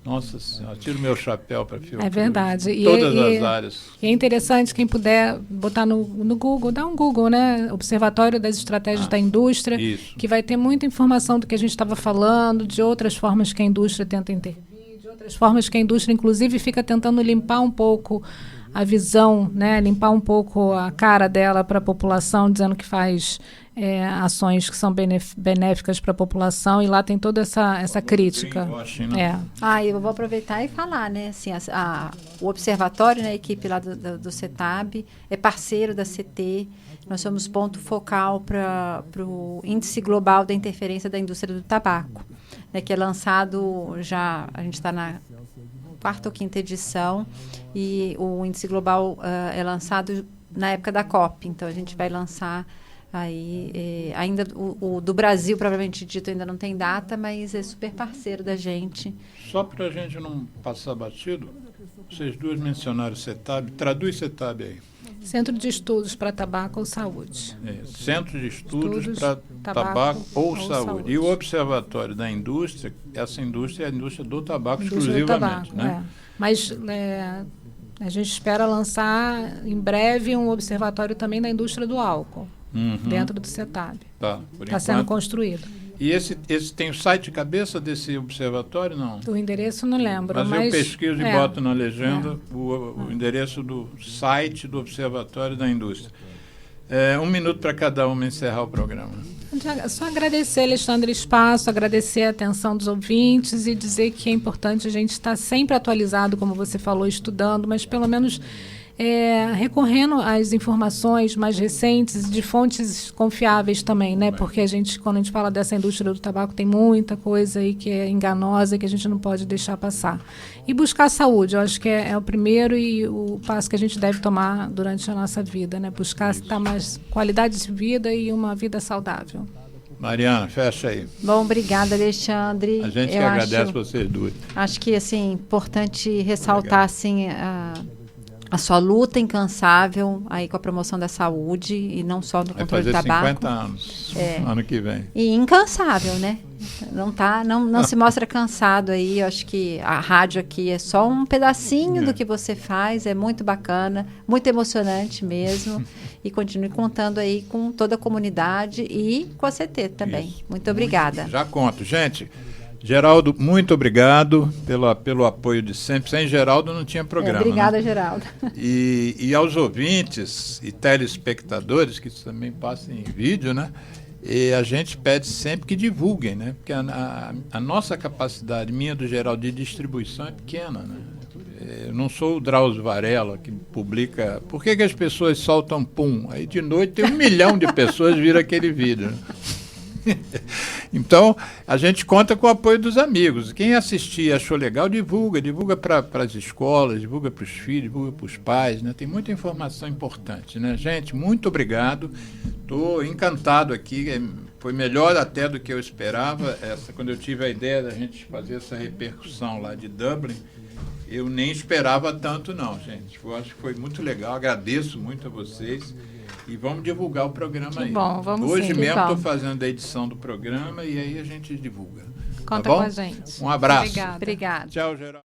Nossa Senhora, tiro meu chapéu para a Fiocruz. É verdade. Todas as áreas. E é interessante, quem puder botar no Google, dá um Google, né? Observatório das Estratégias da Indústria, isso. Que vai ter muita informação do que a gente estava falando, de outras formas que a indústria tenta intervir, de outras formas que a indústria, inclusive, fica tentando limpar um pouco a visão, né, limpar um pouco a cara dela para a população, dizendo que faz ações que são benéficas para a população, e lá tem toda essa crítica. Eu vou aproveitar e falar, né, assim, o observatório, né, a equipe lá do CETAB é parceiro da CT. Nós somos ponto focal para o Índice Global da Interferência da Indústria do Tabaco, né, que é lançado já, a gente está na 4ª ou 5ª edição, e o índice global é lançado na época da COP, então a gente vai lançar aí, ainda o do Brasil, provavelmente dito, ainda não tem data, mas é super parceiro da gente. Só para a gente não passar batido, vocês duas mencionaram o CETAB, traduz CETAB aí. Centro de Estudos para Tabaco ou Saúde. Centro de Estudos para Tabaco ou Saúde. E o Observatório da Indústria, essa indústria é a indústria do tabaco exclusivamente. Do tabaco, né? Mas a gente espera lançar em breve um observatório também da indústria do álcool, dentro do CETAB. Está sendo construído. E esse tem o site de cabeça desse observatório, não? O endereço não lembro. Mas eu pesquiso e boto na legenda o endereço do site do Observatório da Indústria. 1 minuto para cada uma encerrar o programa. Só agradecer, Alexandre, espaço, agradecer a atenção dos ouvintes e dizer que é importante a gente estar sempre atualizado, como você falou, estudando, mas pelo menos recorrendo às informações mais recentes de fontes confiáveis também, né? Porque quando a gente fala dessa indústria do tabaco, tem muita coisa aí que é enganosa, que a gente não pode deixar passar. E buscar saúde, eu acho que é o primeiro e o passo que a gente deve tomar durante a nossa vida, né? Buscar estar mais qualidade de vida e uma vida saudável. Mariana, fecha aí. Bom, obrigada, Alexandre. A gente que agradece vocês duas. Acho que, assim, importante ressaltar, assim, a sua luta incansável aí com a promoção da saúde e não só no controle do tabaco. 50 anos, ano que vem. E incansável, né? Não se mostra cansado aí. Eu acho que a rádio aqui é só um pedacinho do que você faz. É muito bacana, muito emocionante mesmo. E continue contando aí com toda a comunidade e com a CT também. Isso. Muito obrigada. Já conto. Gente, Geraldo, muito obrigado pelo apoio de sempre. Sem Geraldo não tinha programa. Obrigada, né? Geraldo. E aos ouvintes e telespectadores, que isso também passa em vídeo, né? E a gente pede sempre que divulguem, né? Porque a nossa capacidade, minha do Geraldo, de distribuição é pequena, né? Eu não sou o Drauzio Varela, que publica... Por que as pessoas soltam pum? Aí de noite tem 1 milhão de pessoas viram aquele vídeo, né? Então, a gente conta com o apoio dos amigos. Quem assistir e achou legal, divulga para as escolas, divulga para os filhos, divulga para os pais, né? Tem muita informação importante, né? Gente, muito obrigado. Estou encantado aqui. Foi melhor até do que eu esperava. Quando eu tive a ideia da gente fazer essa repercussão lá de Dublin, eu nem esperava tanto não, gente. Eu acho que foi muito legal. Agradeço muito a vocês. E vamos divulgar o programa aí. Bom, vamos Hoje sim, mesmo estou bom. fazendo a edição do programa e aí a gente divulga. Conta tá bom? com a gente. Um abraço. Obrigada. Obrigada. Tchau, Geraldo.